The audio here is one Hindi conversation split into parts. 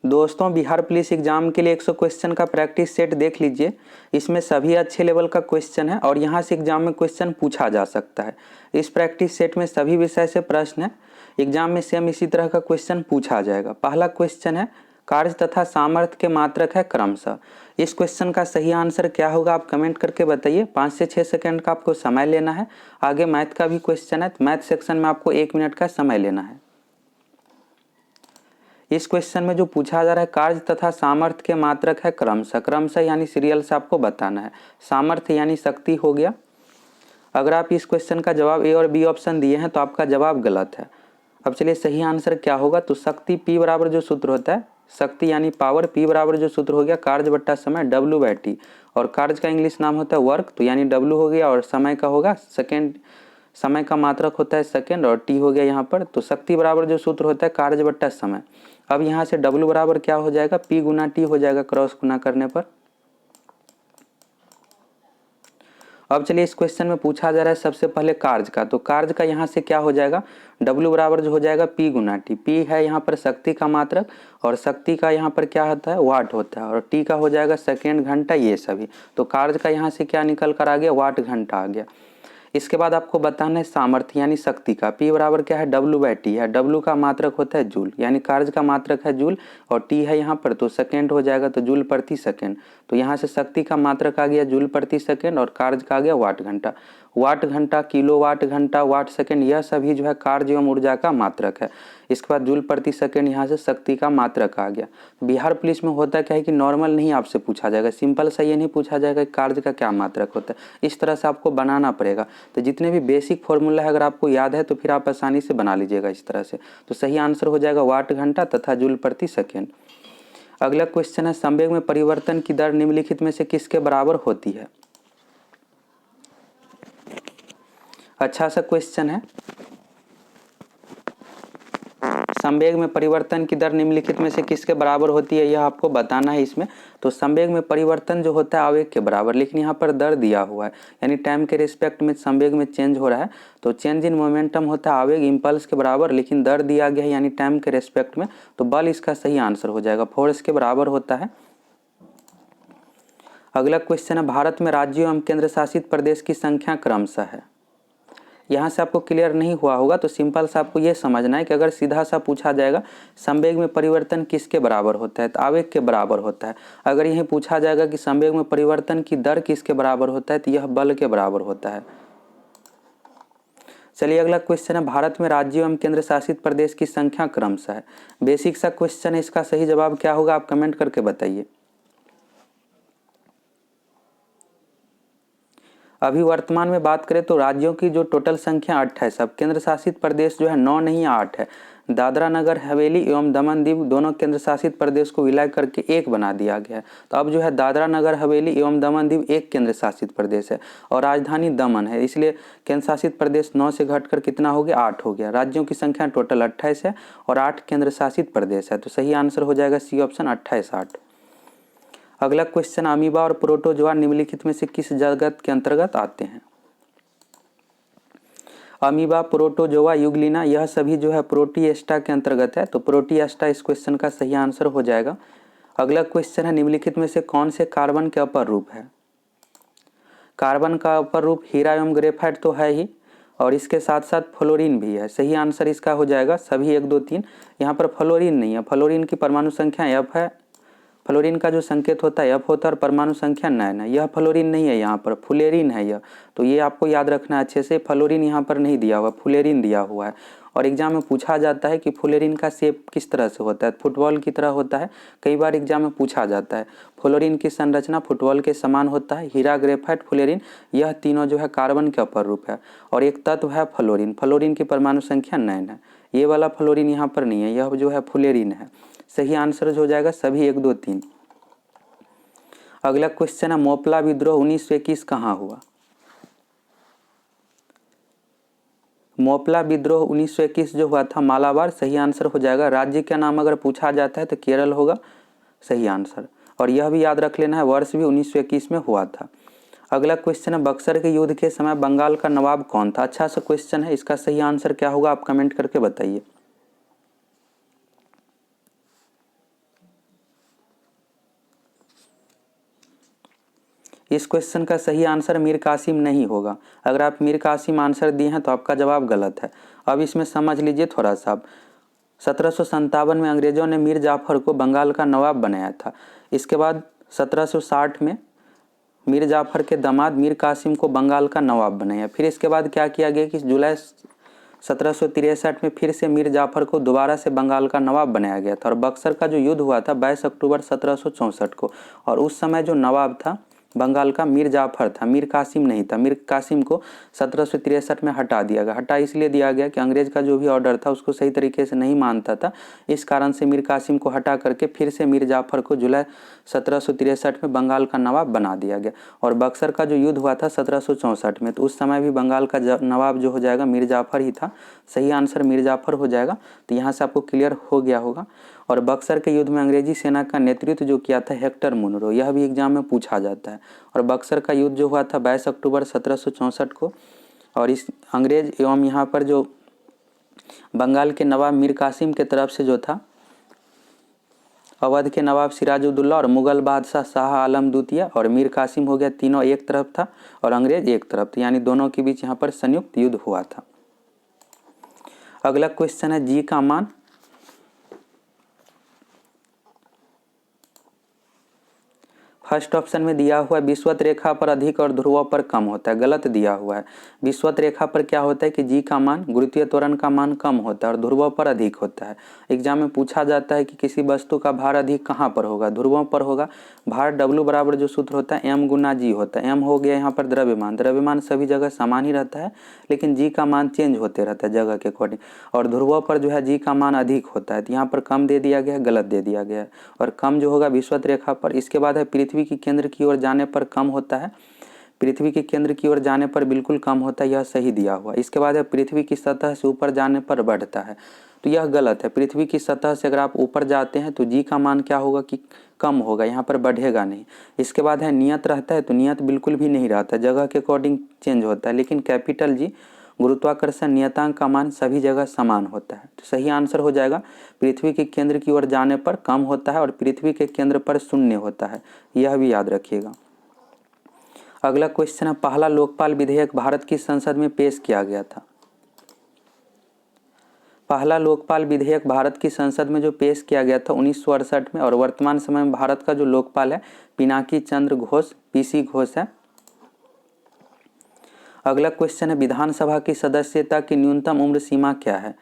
दोस्तों, बिहार पुलिस एग्जाम के लिए 100 क्वेश्चन का प्रैक्टिस सेट देख लीजिए। इसमें सभी अच्छे लेवल का क्वेश्चन है और यहाँ से एग्जाम में क्वेश्चन पूछा जा सकता है। इस प्रैक्टिस सेट में सभी विषय से प्रश्न है। एग्जाम में सेम इसी तरह का क्वेश्चन पूछा जाएगा। पहला क्वेश्चन है, कार्य तथा सामर्थ्य के मात्रक है क्रमशः। इस क्वेश्चन का सही आंसर क्या होगा आप कमेंट करके बताइए। 5 से 6 सेकंड का आपको समय लेना है। आगे मैथ का भी क्वेश्चन है, मैथ सेक्शन में आपको 1 मिनट का समय लेना है। इस क्वेश्चन में जो पूछा जा रहा है, कार्य तथा सामर्थ्य के मात्रक है क्रमशः। क्रमशः यानी सीरियल से आपको बताना है। सामर्थ्य यानी शक्ति हो गया। अगर आप इस क्वेश्चन का जवाब ए और बी ऑप्शन दिए हैं तो आपका जवाब गलत है। अब चलिए सही आंसर क्या होगा। तो शक्ति P बराबर जो सूत्र होता है, शक्ति यानी पावर, P बराबर जो सूत्र हो गया कार्य बट्टा समय W/T, और कार्य का इंग्लिश नाम होता है वर्क, तो यानी W हो गया, और समय का होगा सेकेंड, समय का मात्रक होता है सेकेंड, और T हो गया यहाँ पर। तो शक्ति बराबर जो सूत्र होता है कार्य बट्टा समय। अब यहाँ से W बराबर क्या हो जाएगा, P गुना T हो जाएगा क्रॉस गुना करने पर। अब चलिए इस क्वेश्चन में पूछा जा रहा है सबसे पहले कार्य का। तो कार्य का यहाँ से क्या हो जाएगा, W बराबर जो हो जाएगा P गुना T। P है यहाँ पर शक्ति का मात्रक, और शक्ति का यहाँ पर क्या होता है, वाट होता है, और T का हो जाएगा सेकेंड, घंटा, ये सभी। तो कार्य का यहाँ से क्या निकल कर आ गया, वाट घंटा आ गया। इसके बाद आपको बताना है सामर्थ्य यानी शक्ति का। P बराबर क्या है, W/T है। W का मात्रक होता है जूल, यानी कार्य का मात्रक है जूल, और T है यहाँ पर तो सेकेंड हो जाएगा, तो जूल प्रति सेकेंड। तो यहाँ से शक्ति का मात्रक आ गया जूल प्रति सेकेंड, और कार्य का आ गया वाट घंटा। वाट घंटा, किलो वाट घंटा, वाट सेकेंड, यह सभी जो है कार्य एवं ऊर्जा का मात्रक है। इसके बाद जूल प्रति सेकेंड, यहाँ से शक्ति का मात्रक आ गया। बिहार पुलिस में होता क्या है कि नॉर्मल नहीं आपसे पूछा जाएगा, सिंपल सा ये नहीं पूछा जाएगा कि कार्य का क्या मात्रक होता है। इस तरह से आपको बनाना पड़ेगा। तो जितने भी बेसिक फॉर्मूला है अगर आपको याद है तो फिर आप आसानी से बना लीजिएगा इस तरह से। तो सही आंसर हो जाएगा वाट घंटा तथा जूल प्रति सेकेंड। अगला क्वेश्चन है, संवेग में परिवर्तन की दर निम्नलिखित में से किसके बराबर होती है। अच्छा सा क्वेश्चन है। संवेग में परिवर्तन की दर निम्नलिखित में से किसके बराबर होती है, यह आपको बताना है इसमें। तो संवेग में परिवर्तन जो होता है आवेग के बराबर, लेकिन यहाँ पर दर दिया हुआ है, यानी टाइम के रिस्पेक्ट में संवेग में चेंज हो रहा है। तो चेंज इन मोमेंटम होता है आवेग इम्पल्स के बराबर, लेकिन दर दिया गया है यानी टाइम के रिस्पेक्ट में। तो बल इसका सही आंसर हो जाएगा, फोर्स के बराबर होता है। अगला क्वेश्चन है, भारत में राज्यों एवं केंद्र शासित प्रदेश की संख्या क्रमशः है। यहाँ से आपको क्लियर नहीं हुआ होगा तो सिंपल सा आपको ये समझना है कि अगर सीधा सा पूछा जाएगा संवेग में परिवर्तन किसके बराबर होता है, तो आवेग के बराबर होता है। अगर यही पूछा जाएगा कि संवेग में परिवर्तन की दर किसके बराबर होता है, तो यह बल के बराबर होता है। चलिए अगला क्वेश्चन है, भारत में राज्यों एवं केंद्र शासित प्रदेश की संख्या क्रमशः है। बेसिक सा क्वेश्चन है, इसका सही जवाब क्या होगा आप कमेंट करके बताइए। अभी वर्तमान में बात करें तो राज्यों की जो टोटल संख्या 8 है, सब केंद्र शासित प्रदेश जो है 9 नहीं 8 है। दादरा नगर हवेली एवं दमन दीव दोनों केंद्र शासित प्रदेश को विलय करके एक बना दिया गया है। तो अब जो है दादरा नगर हवेली एवं दमन दीव एक केंद्र शासित प्रदेश है, और राजधानी दमन है, इसलिए केंद्र शासित प्रदेश 9 से घटकर कितना हो गया, 8 हो गया। राज्यों की संख्या टोटल 28 है और 8 केंद्र शासित प्रदेश है। तो सही आंसर हो जाएगा सी ऑप्शन 28 8। अगला क्वेश्चन, अमीबा और प्रोटोजोआ निम्नलिखित में से किस जगत के अंतर्गत आते हैं। अमीबा, प्रोटोजोआ, यूग्लिना, यह सभी जो है प्रोटिएस्टा के अंतर्गत है। तो प्रोटिएस्टा इस क्वेश्चन का सही आंसर हो जाएगा। अगला क्वेश्चन है, निम्नलिखित में से कौन से कार्बन के अपर रूप है। कार्बन का अपर रूप हीरा एवं ग्रेफाइट तो है ही, और इसके साथ साथ फ्लोरीन भी है। सही आंसर इसका हो जाएगा सभी 1 2 3। यहाँ पर फ्लोरीन नहीं है, फ्लोरीन की परमाणु संख्या F है। फ्लोरीन का जो संकेत होता है F होता है और परमाणु संख्या 9 है। यह फ्लोरीन नहीं है, यहाँ पर फुलेरिन है यह। तो ये आपको याद रखना अच्छे से, फ्लोरीन यहाँ पर नहीं दिया हुआ, फुलेरिन दिया हुआ है। और एग्जाम में पूछा जाता है कि फ्लोरीन का शेप किस तरह से होता है, फुटबॉल की तरह होता है। कई बार एग्जाम में पूछा जाता है। फ्लोरीन की संरचना फुटबॉल के समान होता है। हीरा, ग्रेफाइट, फ्लोरीन, यह तीनों जो है कार्बन के अपर रूप है, और एक तत्व है फ्लोरीन। फ्लोरीन की परमाणु संख्या 9 है। ये वाला फ्लोरीन यहाँ पर नहीं है, यह जो है फुलेरिन है। सही आंसर हो जाएगा सभी 1 2 3। अगला क्वेश्चन है, मोपला विद्रोह 1921 कहाँ हुआ। मोपला विद्रोह 1921 जो हुआ था मालाबार। सही आंसर हो जाएगा। राज्य का नाम अगर पूछा जाता है तो केरल होगा सही आंसर, और यह भी याद रख लेना है वर्ष भी 1921 में हुआ था। अगला क्वेश्चन है, बक्सर के युद्ध के समय बंगाल का नवाब कौन था। अच्छा सा क्वेश्चन है, इसका सही आंसर क्या होगा आप कमेंट करके बताइए। इस क्वेश्चन का सही आंसर मीर कासिम नहीं होगा। अगर आप मीर कासिम आंसर दिए हैं तो आपका जवाब गलत है। अब इसमें समझ लीजिए थोड़ा सा। 1757 में अंग्रेजों ने मीर जाफर को बंगाल का नवाब बनाया था। इसके बाद 1760 में मीर जाफर के दामाद मीर कासिम को बंगाल का नवाब बनाया। फिर इसके बाद क्या किया गया कि जुलाई 1763 में फिर से मीर जाफर को दोबारा से बंगाल का नवाब बनाया गया था। और बक्सर का जो युद्ध हुआ था 22 अक्टूबर 1764 को, और उस समय जो नवाब था बंगाल का मीर जाफर था, मीर कासिम नहीं था। मीर कासिम को 1763 में हटा दिया गया। हटा इसलिए दिया गया कि अंग्रेज का जो भी ऑर्डर था उसको सही तरीके से नहीं मानता था। इस कारण से मीर कासिम को हटा करके फिर से मीर जाफर को जुलाई 1763 में बंगाल का नवाब बना दिया गया। और बक्सर का जो युद्ध हुआ था 1764 में, तो उस समय भी बंगाल का नवाब जो हो जाएगा मीर जाफर ही था। सही आंसर मीर जाफर हो जाएगा। तो यहाँ से आपको क्लियर हो गया होगा। और बक्सर के युद्ध में अंग्रेजी सेना का नेतृत्व जो किया था हेक्टर मुनरो, यह भी एग्जाम में पूछा जाता है। और बक्सर का युद्ध जो हुआ था 22 अक्टूबर 1764 को, और इस अंग्रेज एवं यहाँ पर जो बंगाल के नवाब मीर कासिम के तरफ से जो था अवध के नवाब सिराजुद्दौला और मुगल बादशाह शाह आलम द्वितीय और मीर कासिम हो गया, तीनों एक तरफ था और अंग्रेज एक तरफ था, यानी दोनों के बीच यहाँ पर संयुक्त युद्ध हुआ था। अगला क्वेश्चन है जी का मान। फर्स्ट ऑप्शन में दिया हुआ है विषुवत रेखा पर अधिक और ध्रुवों पर कम होता है, गलत दिया हुआ है। विषुवत रेखा पर क्या होता है कि जी का मान, गुरुत्वीय त्वरण का मान कम होता है और ध्रुवों पर अधिक होता है। एग्जाम में पूछा जाता है कि किसी वस्तु का भार अधिक कहाँ पर होगा, ध्रुवों पर होगा। भार W बराबर जो सूत्र होता है M गुना G होता है। M हो गया यहाँ पर द्रव्यमान, द्रव्यमान सभी जगह समान ही रहता है, लेकिन जी का मान चेंज होते रहता है जगह के अकॉर्डिंग। और ध्रुवों पर जो है जी का मान अधिक होता है, तो यहाँ पर कम दे दिया गया है, गलत दे दिया गया है। और कम जो होगा विषुवत रेखा पर। इसके बाद है पृथ्वी की केंद्र की ओर जाने पर कम होता है, पृथ्वी के केंद्र की ओर जाने पर बिल्कुल कम होता है, यह सही दिया हुआ। इसके बाद है पृथ्वी की सतह से ऊपर जाने पर बढ़ता है, तो यह गलत है। पृथ्वी की सतह से अगर आप ऊपर जाते हैं तो जी का मान क्या होगा कि कम होगा, यहाँ पर बढ़ेगा नहीं। इसके बाद है नियत रहता है, तो नियत बिल्कुल भी नहीं रहता, जगह के अकॉर्डिंग चेंज होता है। लेकिन कैपिटल जी गुरुत्वाकर्षण नियतांक का मान सभी जगह समान होता है। तो सही आंसर हो जाएगा पृथ्वी के केंद्र की ओर जाने पर कम होता है और पृथ्वी के केंद्र पर शून्य होता है, यह भी याद रखिएगा। अगला क्वेश्चन है पहला लोकपाल विधेयक भारत की संसद में पेश किया गया था। पहला लोकपाल विधेयक भारत की संसद में जो पेश किया गया था 1968 में, और वर्तमान समय में भारत का जो लोकपाल है पिनाकी चंद्र घोष, PC घोष है। अगला क्वेश्चन है विधानसभा की सदस्यता की न्यूनतम उम्र सीमा क्या है।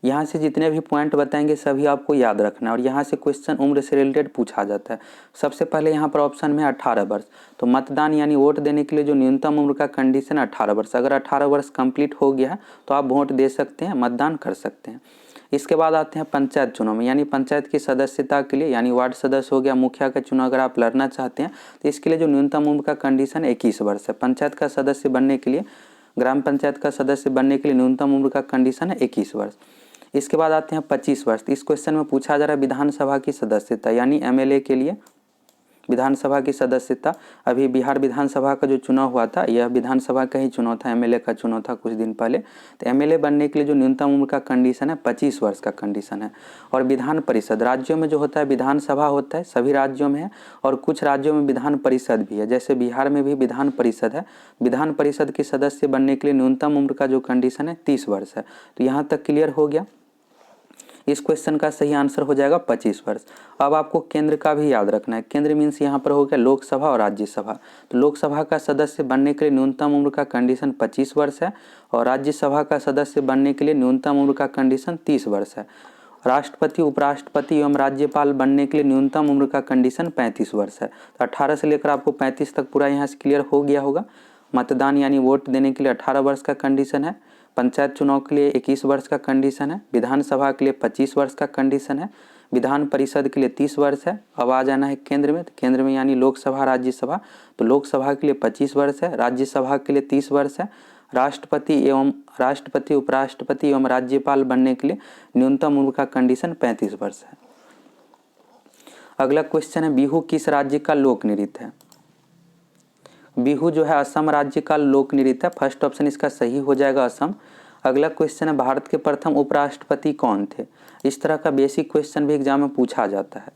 यहाँ से जितने भी पॉइंट बताएंगे सभी आपको याद रखना है, और यहाँ से क्वेश्चन उम्र से रिलेटेड पूछा जाता है। सबसे पहले यहाँ पर ऑप्शन में 18 वर्ष, तो मतदान यानी वोट देने के लिए जो न्यूनतम उम्र का कंडीशन 18 वर्ष। अगर 18 वर्ष कंप्लीट हो गया है तो आप वोट दे सकते हैं, मतदान कर सकते हैं। इसके बाद आते हैं पंचायत चुनाव में, यानी पंचायत की सदस्यता के लिए, यानी वार्ड सदस्य हो गया, मुखिया का चुनाव अगर आप लड़ना चाहते हैं तो इसके लिए जो न्यूनतम उम्र का कंडीशन 21 वर्ष है। पंचायत का सदस्य बनने के लिए, ग्राम पंचायत का सदस्य बनने के लिए न्यूनतम उम्र का कंडीशन है 21 वर्ष। इसके बाद आते हैं 25 वर्ष। इस क्वेश्चन में पूछा जा रहा है विधानसभा की सदस्यता, यानी MLA के लिए विधानसभा की सदस्यता। अभी बिहार विधानसभा का जो चुनाव हुआ था यह विधानसभा का ही चुनाव था, MLA का चुनाव था कुछ दिन पहले। तो MLA बनने के लिए जो न्यूनतम उम्र का कंडीशन है 25 वर्ष का कंडीशन है। और विधान परिषद, राज्यों में जो होता है विधानसभा होता है, सभी राज्यों में है, और कुछ राज्यों में विधान परिषद भी है, जैसे बिहार में भी विधान परिषद है। विधान परिषद के सदस्य बनने के लिए न्यूनतम उम्र का जो कंडीशन है 30 वर्ष है। तो यहाँ तक क्लियर हो गया। इस क्वेश्चन का सही आंसर हो जाएगा 25 वर्ष। अब आपको केंद्र का भी याद रखना है। केंद्र मीन्स यहाँ पर हो गया लोकसभा और राज्यसभा। तो लोकसभा का सदस्य बनने के लिए न्यूनतम उम्र का कंडीशन 25 वर्ष है, और राज्यसभा का सदस्य बनने के लिए न्यूनतम उम्र का कंडीशन 30 वर्ष है। राष्ट्रपति, उपराष्ट्रपति एवं राज्यपाल बनने के लिए न्यूनतम उम्र का कंडीशन 35 वर्ष है। तो 18 से लेकर आपको 35 तक पूरा यहाँ से क्लियर हो गया होगा। मतदान यानी वोट देने के लिए 18 वर्ष का कंडीशन है, पंचायत चुनाव के लिए 21 वर्ष का कंडीशन है, विधानसभा के लिए 25 वर्ष का कंडीशन है, विधान परिषद के लिए 30 वर्ष है। अब आ जाना है केंद्र में, तो केंद्र में यानी लोकसभा, राज्यसभा। तो लोकसभा के लिए 25 वर्ष है, राज्यसभा के लिए 30 वर्ष है, राष्ट्रपति, उपराष्ट्रपति एवं राज्यपाल बनने के लिए न्यूनतम उम्र का कंडीशन 35 वर्ष है। अगला क्वेश्चन है बिहू किस राज्य का लोक नृत्य है। बिहू जो है असम राज्य का लोक नृत्य है। फर्स्ट ऑप्शन इसका सही हो जाएगा असम। अगला क्वेश्चन है भारत के प्रथम उपराष्ट्रपति कौन थे। इस तरह का बेसिक क्वेश्चन भी एग्जाम में पूछा जाता है।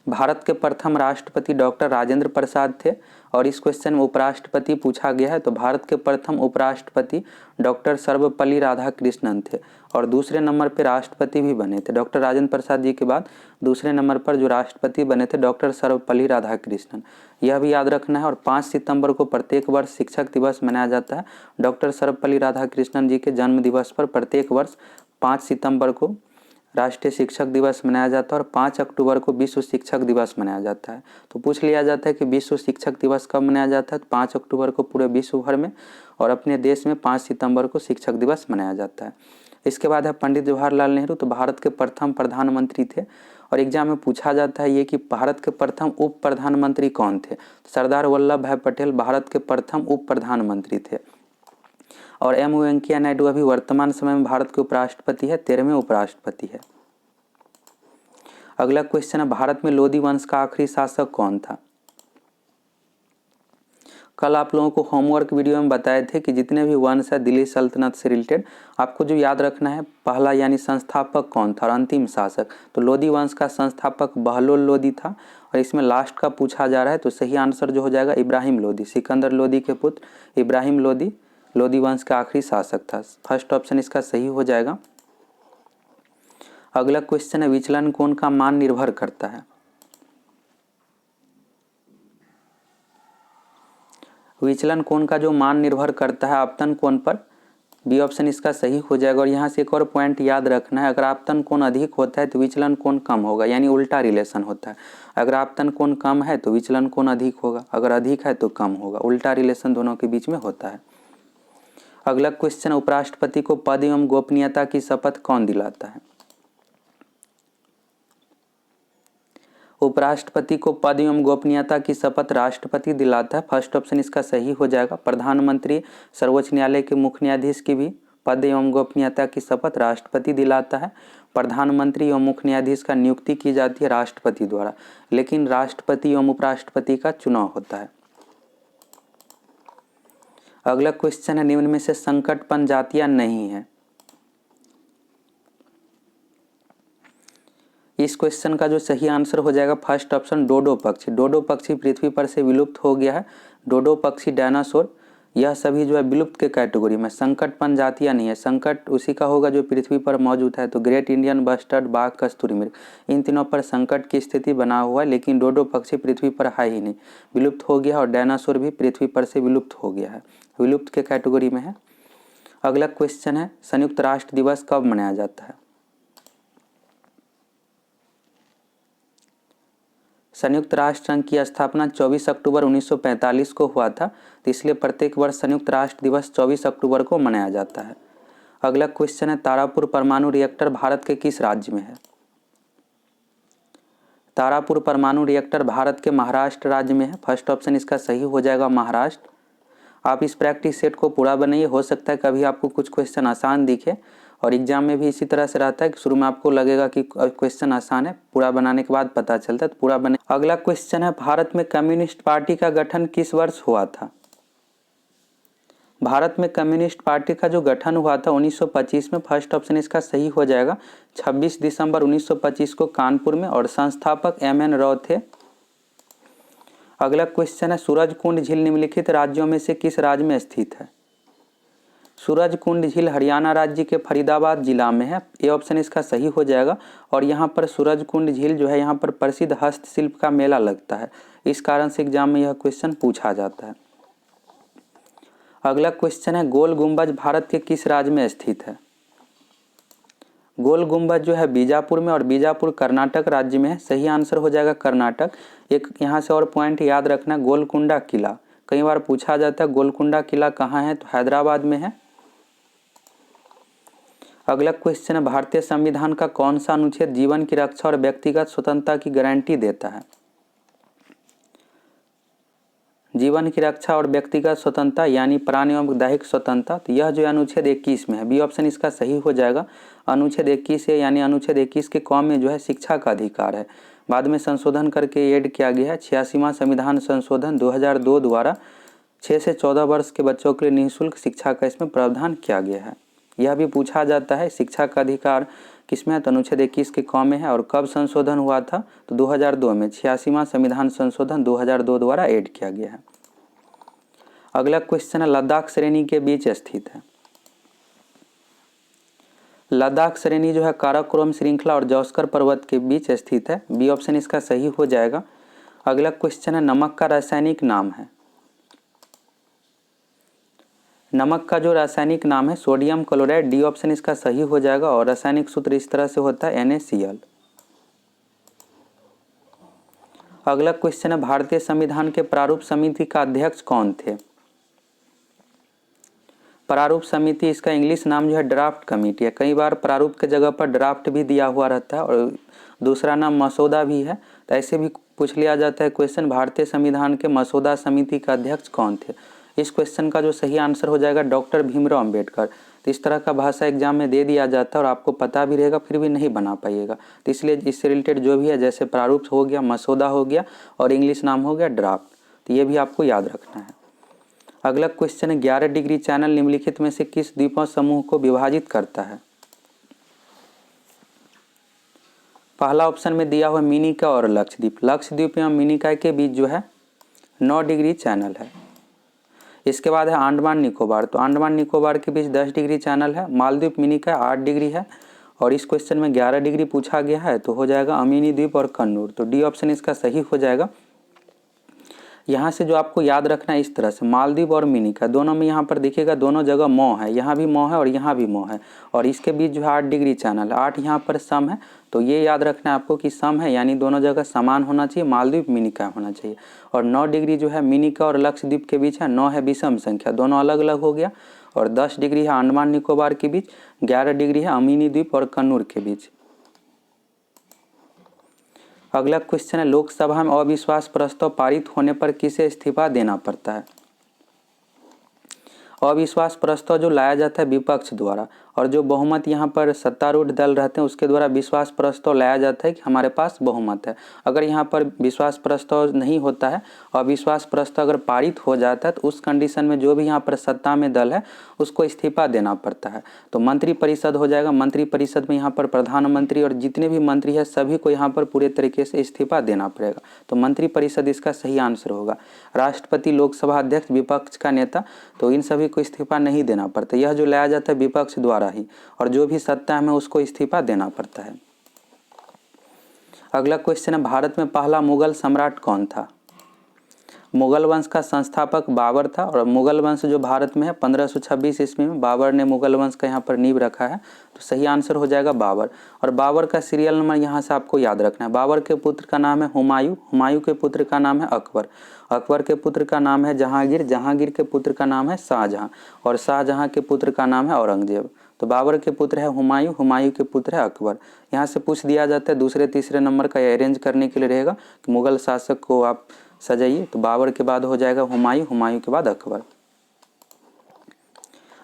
भारत के प्रथम राष्ट्रपति डॉक्टर राजेंद्र प्रसाद थे और इस क्वेश्चन में उपराष्ट्रपति पूछा गया है तो भारत के प्रथम उपराष्ट्रपति डॉक्टर सर्वपल्ली राधाकृष्णन थे और दूसरे नंबर पर राष्ट्रपति भी बने थे। डॉक्टर राजेंद्र प्रसाद जी के बाद दूसरे नंबर पर जो राष्ट्रपति बने थे डॉक्टर सर्वपल्ली राधाकृष्णन, यह भी याद रखना है। और 5 सितंबर को प्रत्येक वर्ष शिक्षक दिवस मनाया जाता है। डॉक्टर सर्वपल्ली राधाकृष्णन जी के जन्म दिवस पर प्रत्येक वर्ष 5 सितंबर को राष्ट्रीय शिक्षक दिवस मनाया जाता है और 5 अक्टूबर को विश्व शिक्षक दिवस मनाया जाता है। तो पूछ लिया जाता है कि विश्व शिक्षक दिवस कब मनाया जाता है, तो 5 अक्टूबर को पूरे विश्व भर में, और अपने देश में 5 सितंबर को शिक्षक दिवस मनाया जाता है। इसके बाद है पंडित जवाहरलाल नेहरू, तो भारत के प्रथम प्रधानमंत्री थे और एग्जाम में पूछा जाता है ये कि भारत के प्रथम उप प्रधानमंत्री कौन थे। सरदार वल्लभ भाई पटेल भारत के प्रथम उप प्रधानमंत्री थे और एम वेंकैया नायडू अभी वर्तमान समय में भारत के उपराष्ट्रपति है, 13वें उपराष्ट्रपति है। अगला क्वेश्चन है भारत में लोधी वंश का आखिरी शासक कौन था। कल आप लोगों को होमवर्क वीडियो में बताए थे कि जितने भी वंश है दिल्ली सल्तनत से रिलेटेड आपको जो याद रखना है, पहला यानी संस्थापक कौन था और अंतिम शासक। तो लोधी वंश का संस्थापक बहलोल लोधी था और इसमें लास्ट का पूछा जा रहा है तो सही आंसर जो हो जाएगा इब्राहिम लोधी। सिकंदर लोधी के पुत्र इब्राहिम लोधी लोधी वंश का आखिरी शासक था। फर्स्ट ऑप्शन इसका सही हो जाएगा। अगला क्वेश्चन है विचलन कोण का मान निर्भर करता है। विचलन कोण का जो मान निर्भर करता है आपतन कोण पर, बी ऑप्शन इसका सही हो जाएगा। और यहाँ से एक और पॉइंट याद रखना है, अगर आपतन कोण अधिक होता है तो विचलन कोण कम होगा, यानी उल्टा रिलेशन होता है। अगर आपतन कोण कम है तो विचलन कोण अधिक होगा, अगर अधिक है तो कम होगा, उल्टा रिलेशन दोनों के बीच में होता है। अगला क्वेश्चन, उपराष्ट्रपति को पद एवं गोपनीयता की शपथ कौन दिलाता है। उपराष्ट्रपति को पद एवं गोपनीयता की शपथ राष्ट्रपति दिलाता है। फर्स्ट ऑप्शन इसका सही हो जाएगा। प्रधानमंत्री, सर्वोच्च न्यायालय के मुख्य न्यायाधीश की भी पद एवं गोपनीयता की शपथ राष्ट्रपति दिलाता है। प्रधानमंत्री एवं मुख्य न्यायाधीश का नियुक्ति की जाती है राष्ट्रपति द्वारा, लेकिन राष्ट्रपति एवं उपराष्ट्रपति का चुनाव होता है। अगला क्वेश्चन है निम्न में से संकटपन जातियां नहीं है। इस क्वेश्चन का जो सही आंसर हो जाएगा फर्स्ट ऑप्शन डोडो पक्षी। डोडो पक्षी पृथ्वी पर से विलुप्त हो गया है। डोडो पक्षी, डायनासोर, यह सभी जो है विलुप्त के कैटेगरी में, संकटपन जातियां नहीं है। संकट उसी का होगा जो पृथ्वी पर मौजूद है, तो ग्रेट इंडियन बस्टर्ड, बाघ, कस्तूरी मृग, इन तीनों पर संकट की स्थिति बना हुआ है, लेकिन डोडो पक्षी पृथ्वी पर है ही नहीं, विलुप्त हो गया। और डायनासोर भी पृथ्वी पर से विलुप्त हो गया है, विलुप्त के कैटेगरी में है। अगला क्वेश्चन है संयुक्त राष्ट्र दिवस कब मनाया जाता है। संयुक्त राष्ट्र संघ की स्थापना 24 अक्टूबर 1945 को हुआ था, तो इसलिए प्रत्येक वर्ष संयुक्त राष्ट्र दिवस 24 अक्टूबर को मनाया जाता है। अगला क्वेश्चन है तारापुर परमाणु रिएक्टर भारत के किस राज्य में है। तारापुर परमाणु रिएक्टर भारत के महाराष्ट्र राज्य में है। फर्स्ट ऑप्शन इसका सही हो जाएगा महाराष्ट्र। आप इस प्रैक्टिस सेट को पूरा बनाइए, हो सकता है कभी आपको कुछ क्वेश्चन आसान दिखे, और एग्जाम में भी इसी तरह से रहता है कि शुरू में आपको लगेगा कि क्वेश्चन आसान है, पूरा बनाने के बाद पता चलता है तो पूरा बने। अगला क्वेश्चन है भारत में कम्युनिस्ट पार्टी का गठन किस वर्ष हुआ था। भारत में कम्युनिस्ट पार्टी का जो गठन हुआ था 1925 में। फर्स्ट ऑप्शन इसका सही हो जाएगा। 26 दिसंबर 1925 को कानपुर में, और संस्थापक एम.एन. राव थे। अगला क्वेश्चन है सूरजकुंड झील निम्नलिखित राज्यों में से किस राज्य में स्थित है। सूरजकुंड झील हरियाणा राज्य के फरीदाबाद जिला में है, ये ऑप्शन इसका सही हो जाएगा। और यहाँ पर सूरजकुंड झील जो है, यहाँ पर प्रसिद्ध हस्तशिल्प का मेला लगता है, इस कारण से एग्जाम में यह क्वेश्चन पूछा जाता है। अगला क्वेश्चन है गोल गुंबज भारत के किस राज्य में स्थित है। गोल गुंबज जो है बीजापुर में, और बीजापुर कर्नाटक राज्य में है, सही आंसर हो जाएगा कर्नाटक। एक यहाँ से और पॉइंट याद रखना, गोलकुंडा किला कई बार पूछा जाता है, गोलकुंडा किला कहाँ है, तो हैदराबाद में है। अगला क्वेश्चन है भारतीय संविधान का कौन सा अनुच्छेद जीवन की रक्षा और व्यक्तिगत स्वतंत्रता की गारंटी देता है। जीवन की रक्षा और व्यक्तिगत स्वतंत्रता यानी प्राण एवं दैहिक स्वतंत्रता, तो यह जो अनुच्छेद 21 में है, बी ऑप्शन इसका सही हो जाएगा। अनुच्छेद 21 है, यानी अनुच्छेद 21 के कॉम में जो है शिक्षा का अधिकार है, बाद में संशोधन करके ऐड किया गया है। 86वां संविधान संशोधन 2002 द्वारा 6 से 14 वर्ष के बच्चों के लिए निःशुल्क शिक्षा का इसमें प्रावधान किया गया है। यह भी पूछा जाता है। शिक्षा का अधिकार किसमें है? तो अनुच्छेद 21 के क में है। और कब संशोधन हुआ था? तो 2002 में 86वां संविधान संशोधन 2002 द्वारा ऐड किया गया है। अगला क्वेश्चन है, लद्दाख श्रेणी के बीच स्थित है। लद्दाख श्रेणी जो है काराकोरम श्रृंखला और जौस्कर पर्वत के बीच स्थित है। बी ऑप्शन इसका सही हो जाएगा। अगला क्वेश्चन है, नमक का रासायनिक नाम है। नमक का जो रासायनिक नाम है सोडियम क्लोराइड। डी ऑप्शन इसका सही हो जाएगा। और रासायनिक सूत्र इस तरह से होता है NaCl। अगला क्वेश्चन है, भारतीय संविधान के प्रारूप समिति का अध्यक्ष कौन थे? प्रारूप समिति इसका इंग्लिश नाम जो है ड्राफ्ट कमेटी है। कई बार प्रारूप के जगह पर ड्राफ्ट भी दिया हुआ रहता है और दूसरा नाम मसौदा भी है। तो ऐसे भी पूछ लिया जाता है क्वेश्चन, भारतीय संविधान के मसौदा समिति का अध्यक्ष कौन थे? इस क्वेश्चन का जो सही आंसर हो जाएगा डॉक्टर भीमराव अंबेडकर। तो इस तरह का भाषा एग्जाम में दे दिया जाता है और आपको पता भी रहेगा फिर भी नहीं बना पाइएगा। तो इसलिए इससे रिलेटेड जो भी है, जैसे प्रारूप हो गया, मसौदा हो गया और इंग्लिश नाम हो गया ड्राफ्ट, तो ये भी आपको याद रखना है। अगला क्वेश्चन है, 11 डिग्री चैनल निम्नलिखित में से किस द्वीपों समूह को विभाजित करता है? पहला ऑप्शन में दिया हुआ मिनिकॉय और लक्षद्वीप। लक्षद्वीप एवं मिनिकॉय के बीच जो है 9 डिग्री चैनल है। इसके बाद है अंडमान निकोबार। तो अंडमान निकोबार के बीच 10 डिग्री चैनल है। मालदीव मिनिकॉय 8 डिग्री है। और इस क्वेश्चन में 11 डिग्री पूछा गया है, तो हो जाएगा अमीनी द्वीप और कन्नूर। तो डी ऑप्शन इसका सही हो जाएगा। यहाँ से जो आपको याद रखना है इस तरह से, मालदीव और मिनिकॉय दोनों में यहाँ पर देखिएगा दोनों जगह मौ है, यहाँ भी मौ है और यहाँ भी मौ है। और इसके बीच जो है 8 डिग्री चैनल है, 8 यहाँ पर सम है। तो ये याद रखना है आपको कि सम है, यानी दोनों जगह समान होना चाहिए, मालदीव मिनिकॉय होना चाहिए। और 9 डिग्री जो है मिनिकॉय और लक्षद्वीप के बीच है, 9 है विषम संख्या, दोनों अलग अलग हो गया। और 10 डिग्री है अंडमान निकोबार के बीच, 11 डिग्री है अमीनी द्वीप और कन्नूर के बीच। अगला क्वेश्चन है, लोकसभा में अविश्वास प्रस्ताव पारित होने पर किसे इस्तीफा देना पड़ता है? अविश्वास प्रस्ताव जो लाया जाता है विपक्ष द्वारा, और जो बहुमत यहाँ पर सत्तारूढ़ दल रहते हैं उसके द्वारा विश्वास प्रस्ताव लाया जाता है कि हमारे पास बहुमत है। अगर यहाँ पर विश्वास प्रस्ताव नहीं होता है, अविश्वास प्रस्ताव अगर पारित हो जाता है, तो उस कंडीशन में जो भी यहाँ पर सत्ता में दल है उसको इस्तीफा देना पड़ता है। तो मंत्रिपरिषद हो जाएगा। मंत्रिपरिषद में यहाँ पर प्रधानमंत्री और जितने भी मंत्री हैं सभी को यहाँ पर पूरे तरीके से इस्तीफा देना पड़ेगा। तो मंत्रिपरिषद इसका सही आंसर होगा। राष्ट्रपति, लोकसभा अध्यक्ष, विपक्ष का नेता, तो इन सभी को इस्तीफा नहीं देना पड़ता। यह जो लाया जाता है विपक्ष द्वारा ही, और जो भी सत्ता में उसको इस्तीफा देना पड़ता है। अगला क्वेश्चन है, भारत में पहला मुगल सम्राट कौन था? मुगल वंश का संस्थापक बाबर था। और मुगल वंश जो भारत में है 1526 ईस्वी में बाबर ने मुगल वंश का यहाँ पर नींव रखा है। तो सही आंसर हो जाएगा बाबर। और बाबर का सीरियल नंबर यहाँ से आपको याद रखना है। बाबर के पुत्र का नाम है हुमायूं, हुमायूं के पुत्र का नाम है अकबर, अकबर के पुत्र का नाम है जहांगीर, जहांगीर के पुत्र का नाम है शाहजहां, और शाहजहां के पुत्र का नाम है औरंगजेब। तो बाबर के पुत्र है हुमायूं, हुमायूं के पुत्र है अकबर। यहाँ से पूछ दिया जाता है दूसरे तीसरे नंबर का अरेंज करने के लिए रहेगा कि मुगल शासक को आप सजाइए। तो बाबर के बाद हो जाएगा हुमायूं, हुमायूं के बाद अकबर।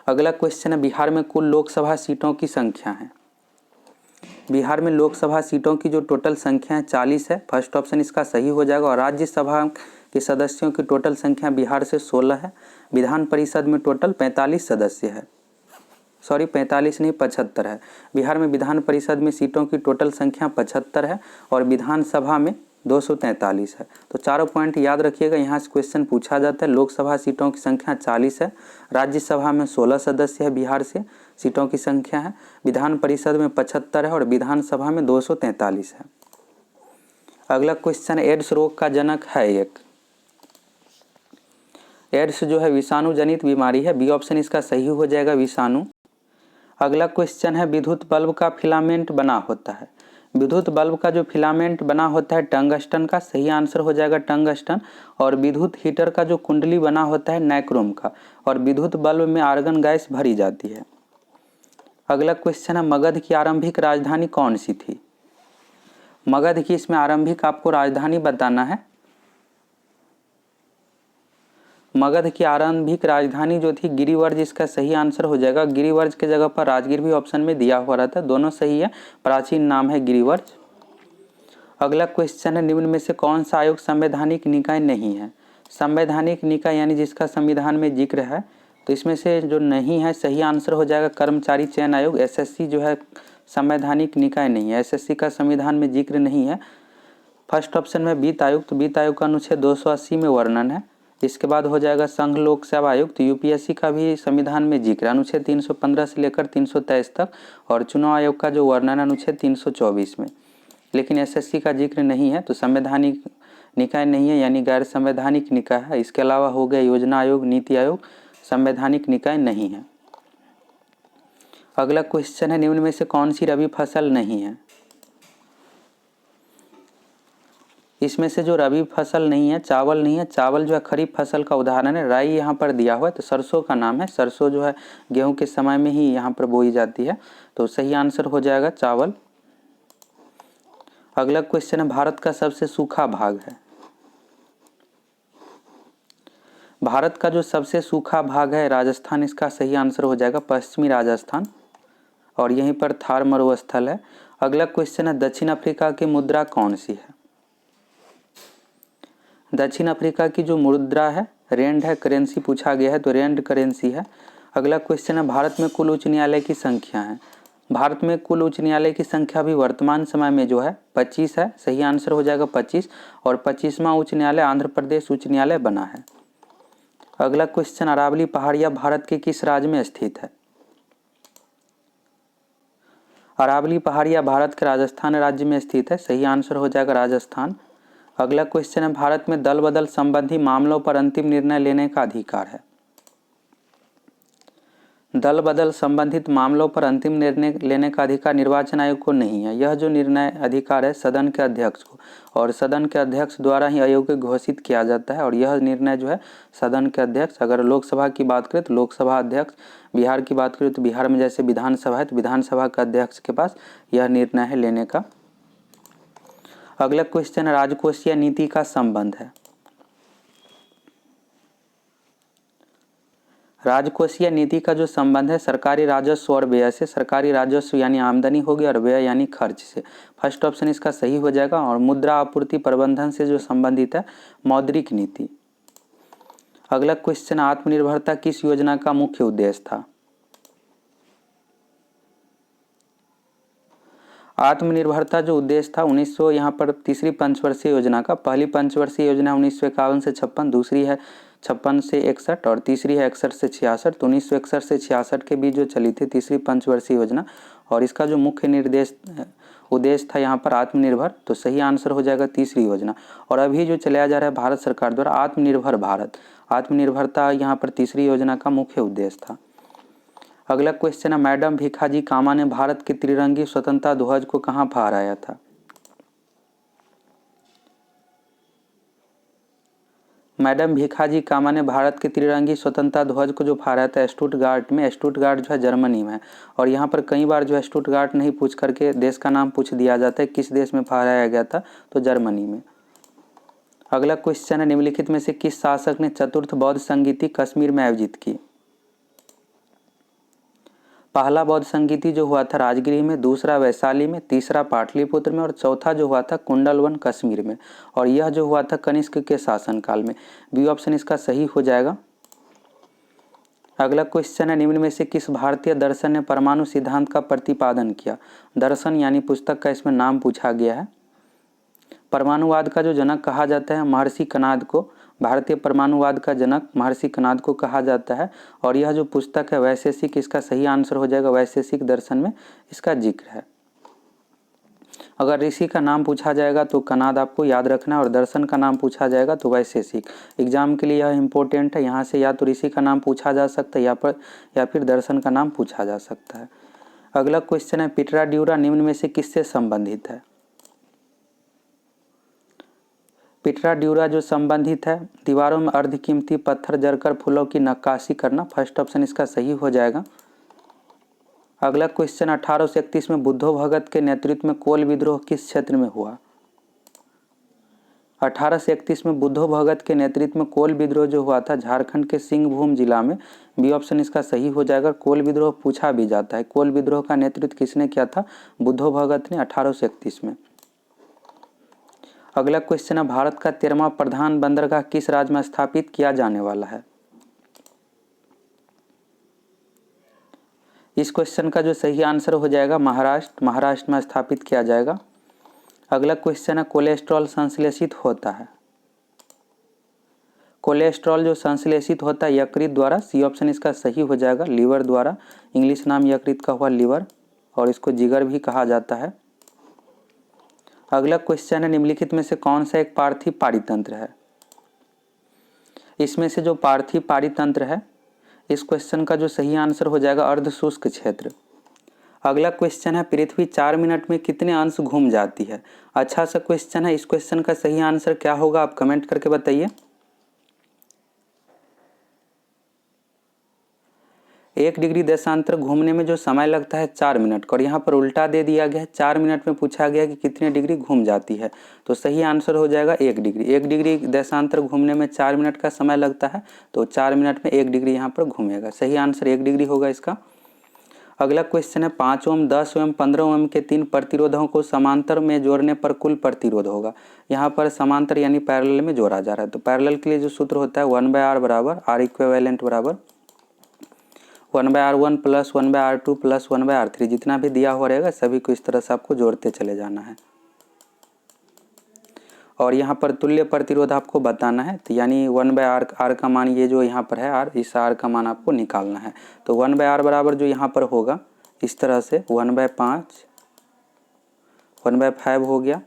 अगला क्वेश्चन है, बिहार में कुल लोकसभा सीटों की संख्या है। बिहार में लोकसभा सीटों की जो टोटल संख्या है 40 है। फर्स्ट ऑप्शन इसका सही हो जाएगा। और राज्यसभा के सदस्यों की टोटल संख्या बिहार से 16 है। विधान परिषद में टोटल 45 सदस्य है, 45 नहीं 75 है। बिहार में विधान परिषद में सीटों की टोटल संख्या 75 है और विधानसभा में 243 है। तो चारों पॉइंट याद रखिएगा, यहाँ से क्वेश्चन पूछा जाता है। लोकसभा सीटों की संख्या 40 है, राज्यसभा में 16 सदस्य है बिहार से सीटों की संख्या है, विधान परिषद में 75 है और विधानसभा में 243 है। अगला क्वेश्चन, एड्स रोग का जनक है एक। एड्स जो है विषाणु जनित बीमारी है। बी ऑप्शन इसका सही हो जाएगा, विषाणु। अगला क्वेश्चन है, विद्युत बल्ब का फिलामेंट बना होता है। विद्युत बल्ब का जो फिलामेंट बना होता है टंगस्टन का, सही आंसर हो जाएगा टंगस्टन। और विद्युत हीटर का जो कुंडली बना होता है नाइक्रोम का। और विद्युत बल्ब में आर्गन गैस भरी जाती है। अगला क्वेश्चन है, मगध की आरंभिक राजधानी कौन सी थी? मगध की इसमें आरंभिक आपको राजधानी बताना है। मगध की आरंभिक राजधानी जो थी गिरिवर्ज, इसका सही आंसर हो जाएगा। गिरिवर्ज के जगह पर राजगीर भी ऑप्शन में दिया हुआ रहता है, दोनों सही है। प्राचीन नाम है गिरिवर्ज। अगला क्वेश्चन है, निम्न में से कौन सा आयोग संवैधानिक निकाय नहीं है? संवैधानिक निकाय यानी जिसका संविधान में जिक्र है, तो तो इसमें से जो नहीं है सही आंसर हो जाएगा कर्मचारी चयन आयोग। एसएससी जो है संवैधानिक निकाय नहीं है, एसएससी का संविधान में जिक्र नहीं है। फर्स्ट ऑप्शन में वित्त आयोग, तो वित्त आयोग का अनुच्छेद 280 में वर्णन है। इसके बाद हो जाएगा संघ लोक सेवा आयोग, तो यूपीएससी का भी संविधान में जिक्र है अनुच्छेद 315 से लेकर 323 तक, और चुनाव आयोग का जो वर्णन है अनुच्छेद 324 में। लेकिन एसएससी का जिक्र नहीं है, तो संवैधानिक निकाय नहीं है, यानी गैर संवैधानिक निकाय है। इसके अलावा हो गया योजना आयोग, नीति आयोग, संवैधानिक निकाय नहीं है। अगला क्वेश्चन है निम्न में से कौन सी रबी फसल नहीं है। इसमें से जो रबी फसल नहीं है चावल नहीं है। चावल जो है खरीफ फसल का उदाहरण है। राई यहाँ पर दिया हुआ है, तो सरसों का नाम है। सरसों जो है गेहूं के समय में ही यहाँ पर बोई जाती है, तो सही आंसर हो जाएगा चावल। अगला क्वेश्चन है भारत का सबसे सूखा भाग है। भारत का जो सबसे सूखा भाग है राजस्थान, इसका सही आंसर हो जाएगा पश्चिमी राजस्थान, और यहीं पर थार मरुस्थल है। अगला क्वेश्चन है दक्षिण अफ्रीका की मुद्रा कौन सी है। दक्षिण अफ्रीका की जो मुद्रा है रेंड है, करेंसी पूछा गया है, तो रेंड करेंसी है। अगला क्वेश्चन है भारत में कुल उच्च न्यायालय की संख्या है। भारत में कुल उच्च न्यायालय की संख्या भी वर्तमान समय में जो है 25 है। सही आंसर हो जाएगा 25, और 25वां उच्च न्यायालय आंध्र प्रदेश उच्च न्यायालय बना है। अगला क्वेश्चन अरावली पहाड़ियाँ भारत के किस राज्य में स्थित है। अरावली पहाड़ियाँ भारत के राजस्थान राज्य में स्थित है। सही आंसर हो जाएगा राजस्थान। अगला क्वेश्चन है भारत में दल बदल संबंधी मामलों पर अंतिम निर्णय लेने का अधिकार है। दल बदल संबंधित मामलों पर अंतिम निर्णय लेने का अधिकार निर्वाचन आयोग को नहीं है। यह जो निर्णय अधिकार है सदन के अध्यक्ष को, और सदन के अध्यक्ष द्वारा ही अयोग्य घोषित किया जाता है, और यह निर्णय जो है सदन के अध्यक्ष, अगर लोकसभा की बात करें तो लोकसभा अध्यक्ष, बिहार की बात करें तो बिहार में जैसे विधानसभा है तो विधानसभा के अध्यक्ष के पास यह निर्णय है लेने का। अगला क्वेश्चन है राजकोषीय नीति का संबंध है। राजकोषीय नीति का जो संबंध है सरकारी राजस्व और व्यय से। सरकारी राजस्व यानी आमदनी होगी, और व्यय यानी खर्च से। फर्स्ट ऑप्शन इसका सही हो जाएगा। और मुद्रा आपूर्ति प्रबंधन से जो संबंधित है मौद्रिक नीति। अगला क्वेश्चन आत्मनिर्भरता किस योजना का मुख्य उद्देश्य था। आत्मनिर्भरता जो उद्देश्य था 1900 यहाँ पर तीसरी पंचवर्षीय योजना का। पहली पंचवर्षीय योजना 1951 से 56, दूसरी है 56 से 61, और तीसरी है 61 से 66। तो 1961 से 66 के बीच जो चली थी तीसरी पंचवर्षीय योजना, और इसका जो मुख्य उद्देश्य था यहाँ पर आत्मनिर्भर, तो सही आंसर हो जाएगा तीसरी योजना। और अभी जो चलाया जा रहा है भारत सरकार द्वारा आत्मनिर्भर भारत, आत्मनिर्भरता यहाँ पर तीसरी योजना का मुख्य उद्देश्य था। अगला क्वेश्चन है मैडम भीखाजी कामा ने भारत के त्रिरंगी स्वतंत्रता ध्वज को कहाँ फहराया था। मैडम भीखाजी कामा ने भारत के त्रिरंगी स्वतंत्रता ध्वज को जो फहराया था स्टुटगार्ट में। स्टुटगार्ट जो है जर्मनी में है, और यहाँ पर कई बार जो है स्टुटगार्ट नहीं पूछ करके देश का नाम पूछ दिया जाता है, किस देश में फहराया गया था, तो जर्मनी में। अगला क्वेश्चन है निम्नलिखित में से किस शासक ने चतुर्थ बौद्ध संगीति कश्मीर में आयोजित की। पहला बौद्ध संगीति जो हुआ था राजगिरी में, दूसरा वैशाली में, तीसरा पाटलिपुत्र में, और चौथा जो हुआ था कुंडलवन कश्मीर में, और यह जो हुआ था कनिष्क के शासनकाल में। बी ऑप्शन इसका सही हो जाएगा। अगला क्वेश्चन है निम्न में से किस भारतीय दर्शन ने परमाणु सिद्धांत का प्रतिपादन किया। दर्शन यानी पुस्तक का इसमें नाम पूछा गया है। परमाणुवाद का जो जनक कहा जाता है महर्षि कणाद को, भारतीय परमाणुवाद का जनक महर्षि कणाद को कहा जाता है, और यह जो पुस्तक है वैशेषिक, इसका सही आंसर हो जाएगा वैशेषिक दर्शन में इसका जिक्र है। अगर ऋषि का नाम पूछा जाएगा तो कणाद आपको याद रखना है, और दर्शन का नाम पूछा जाएगा तो वैशेषिक। एग्जाम के लिए यह इंपॉर्टेंट है, यहाँ से या तो ऋषि का नाम पूछा जा सकता है या फिर दर्शन का नाम पूछा जा सकता है। अगला क्वेश्चन है पिटरा ड्यूरा निम्न में से किससे संबंधित है। पिटरा ड्यूरा जो संबंधित है दीवारों में अर्धकीमती पत्थर जड़कर फूलों की नक्काशी करना। फर्स्ट ऑप्शन इसका सही हो जाएगा। अगला क्वेश्चन 1831 में बुद्धो भगत के नेतृत्व में कोल विद्रोह किस क्षेत्र में हुआ। 1831 में बुद्धो भगत के नेतृत्व में कोल विद्रोह जो हुआ था झारखंड के सिंहभूम जिला में। बी ऑप्शन इसका सही हो जाएगा। कोल विद्रोह पूछा भी जाता है। कोल विद्रोह का नेतृत्व किसने किया था, बुद्धो भगत ने 1831 में। अगला क्वेश्चन है भारत का 13वां प्रधान बंदरगाह किस राज्य में स्थापित किया जाने वाला है। इस क्वेश्चन का जो सही आंसर हो जाएगा महाराष्ट्र में स्थापित किया जाएगा। अगला क्वेश्चन है कोलेस्ट्रॉल संश्लेषित होता है। कोलेस्ट्रॉल जो संश्लेषित होता है यकृत द्वारा, सी ऑप्शन इसका सही हो जाएगा। लीवर द्वारा, इंग्लिश नाम यकृत का हुआ लीवर, और इसको जिगर भी कहा जाता है। अगला क्वेश्चन है निम्नलिखित में से कौन सा एक पार्थिव पारितंत्र है। इसमें से जो पार्थिव पारितंत्र है, इस क्वेश्चन का जो सही आंसर हो जाएगा अर्ध शुष्क क्षेत्र। अगला क्वेश्चन है पृथ्वी 4 मिनट में कितने अंश घूम जाती है। अच्छा सा क्वेश्चन है। इस क्वेश्चन का सही आंसर क्या होगा आप कमेंट करके बताइए। 1 डिग्री देशांतर घूमने में जो समय लगता है 4 मिनट का, और यहाँ पर उल्टा दे दिया गया है। 4 मिनट में पूछा गया कि कितने डिग्री घूम जाती है, तो सही आंसर हो जाएगा 1 डिग्री। 1 डिग्री देशांतर घूमने में 4 मिनट का समय लगता है, तो 4 मिनट में 1 डिग्री यहाँ पर घूमेगा। सही आंसर 1 डिग्री होगा इसका। अगला क्वेश्चन है 5 ओम, 10 ओम, 15 ओम के 3 प्रतिरोधों को समांतर में जोड़ने पर कुल प्रतिरोध होगा। यहाँ पर समांतर यानी पैरेलल में जोड़ा जा रहा है, तो पैरेलल के लिए जो सूत्र होता है 1/r बराबर R इक्विवेलेंट बराबर 1/r1 plus 1/r2 plus 1/r3। जितना भी दिया हुआ रहेगा सभी को इस तरह से आपको जोड़ते चले जाना है, और यहाँ पर तुल्य प्रतिरोध आपको बताना है। तो यानी 1/r का मान ये जो यहाँ पर है r, इस r का मान आपको निकालना है। तो 1/r बराबर जो यहाँ पर होगा इस तरह से 1/5, 1/5 हो गया,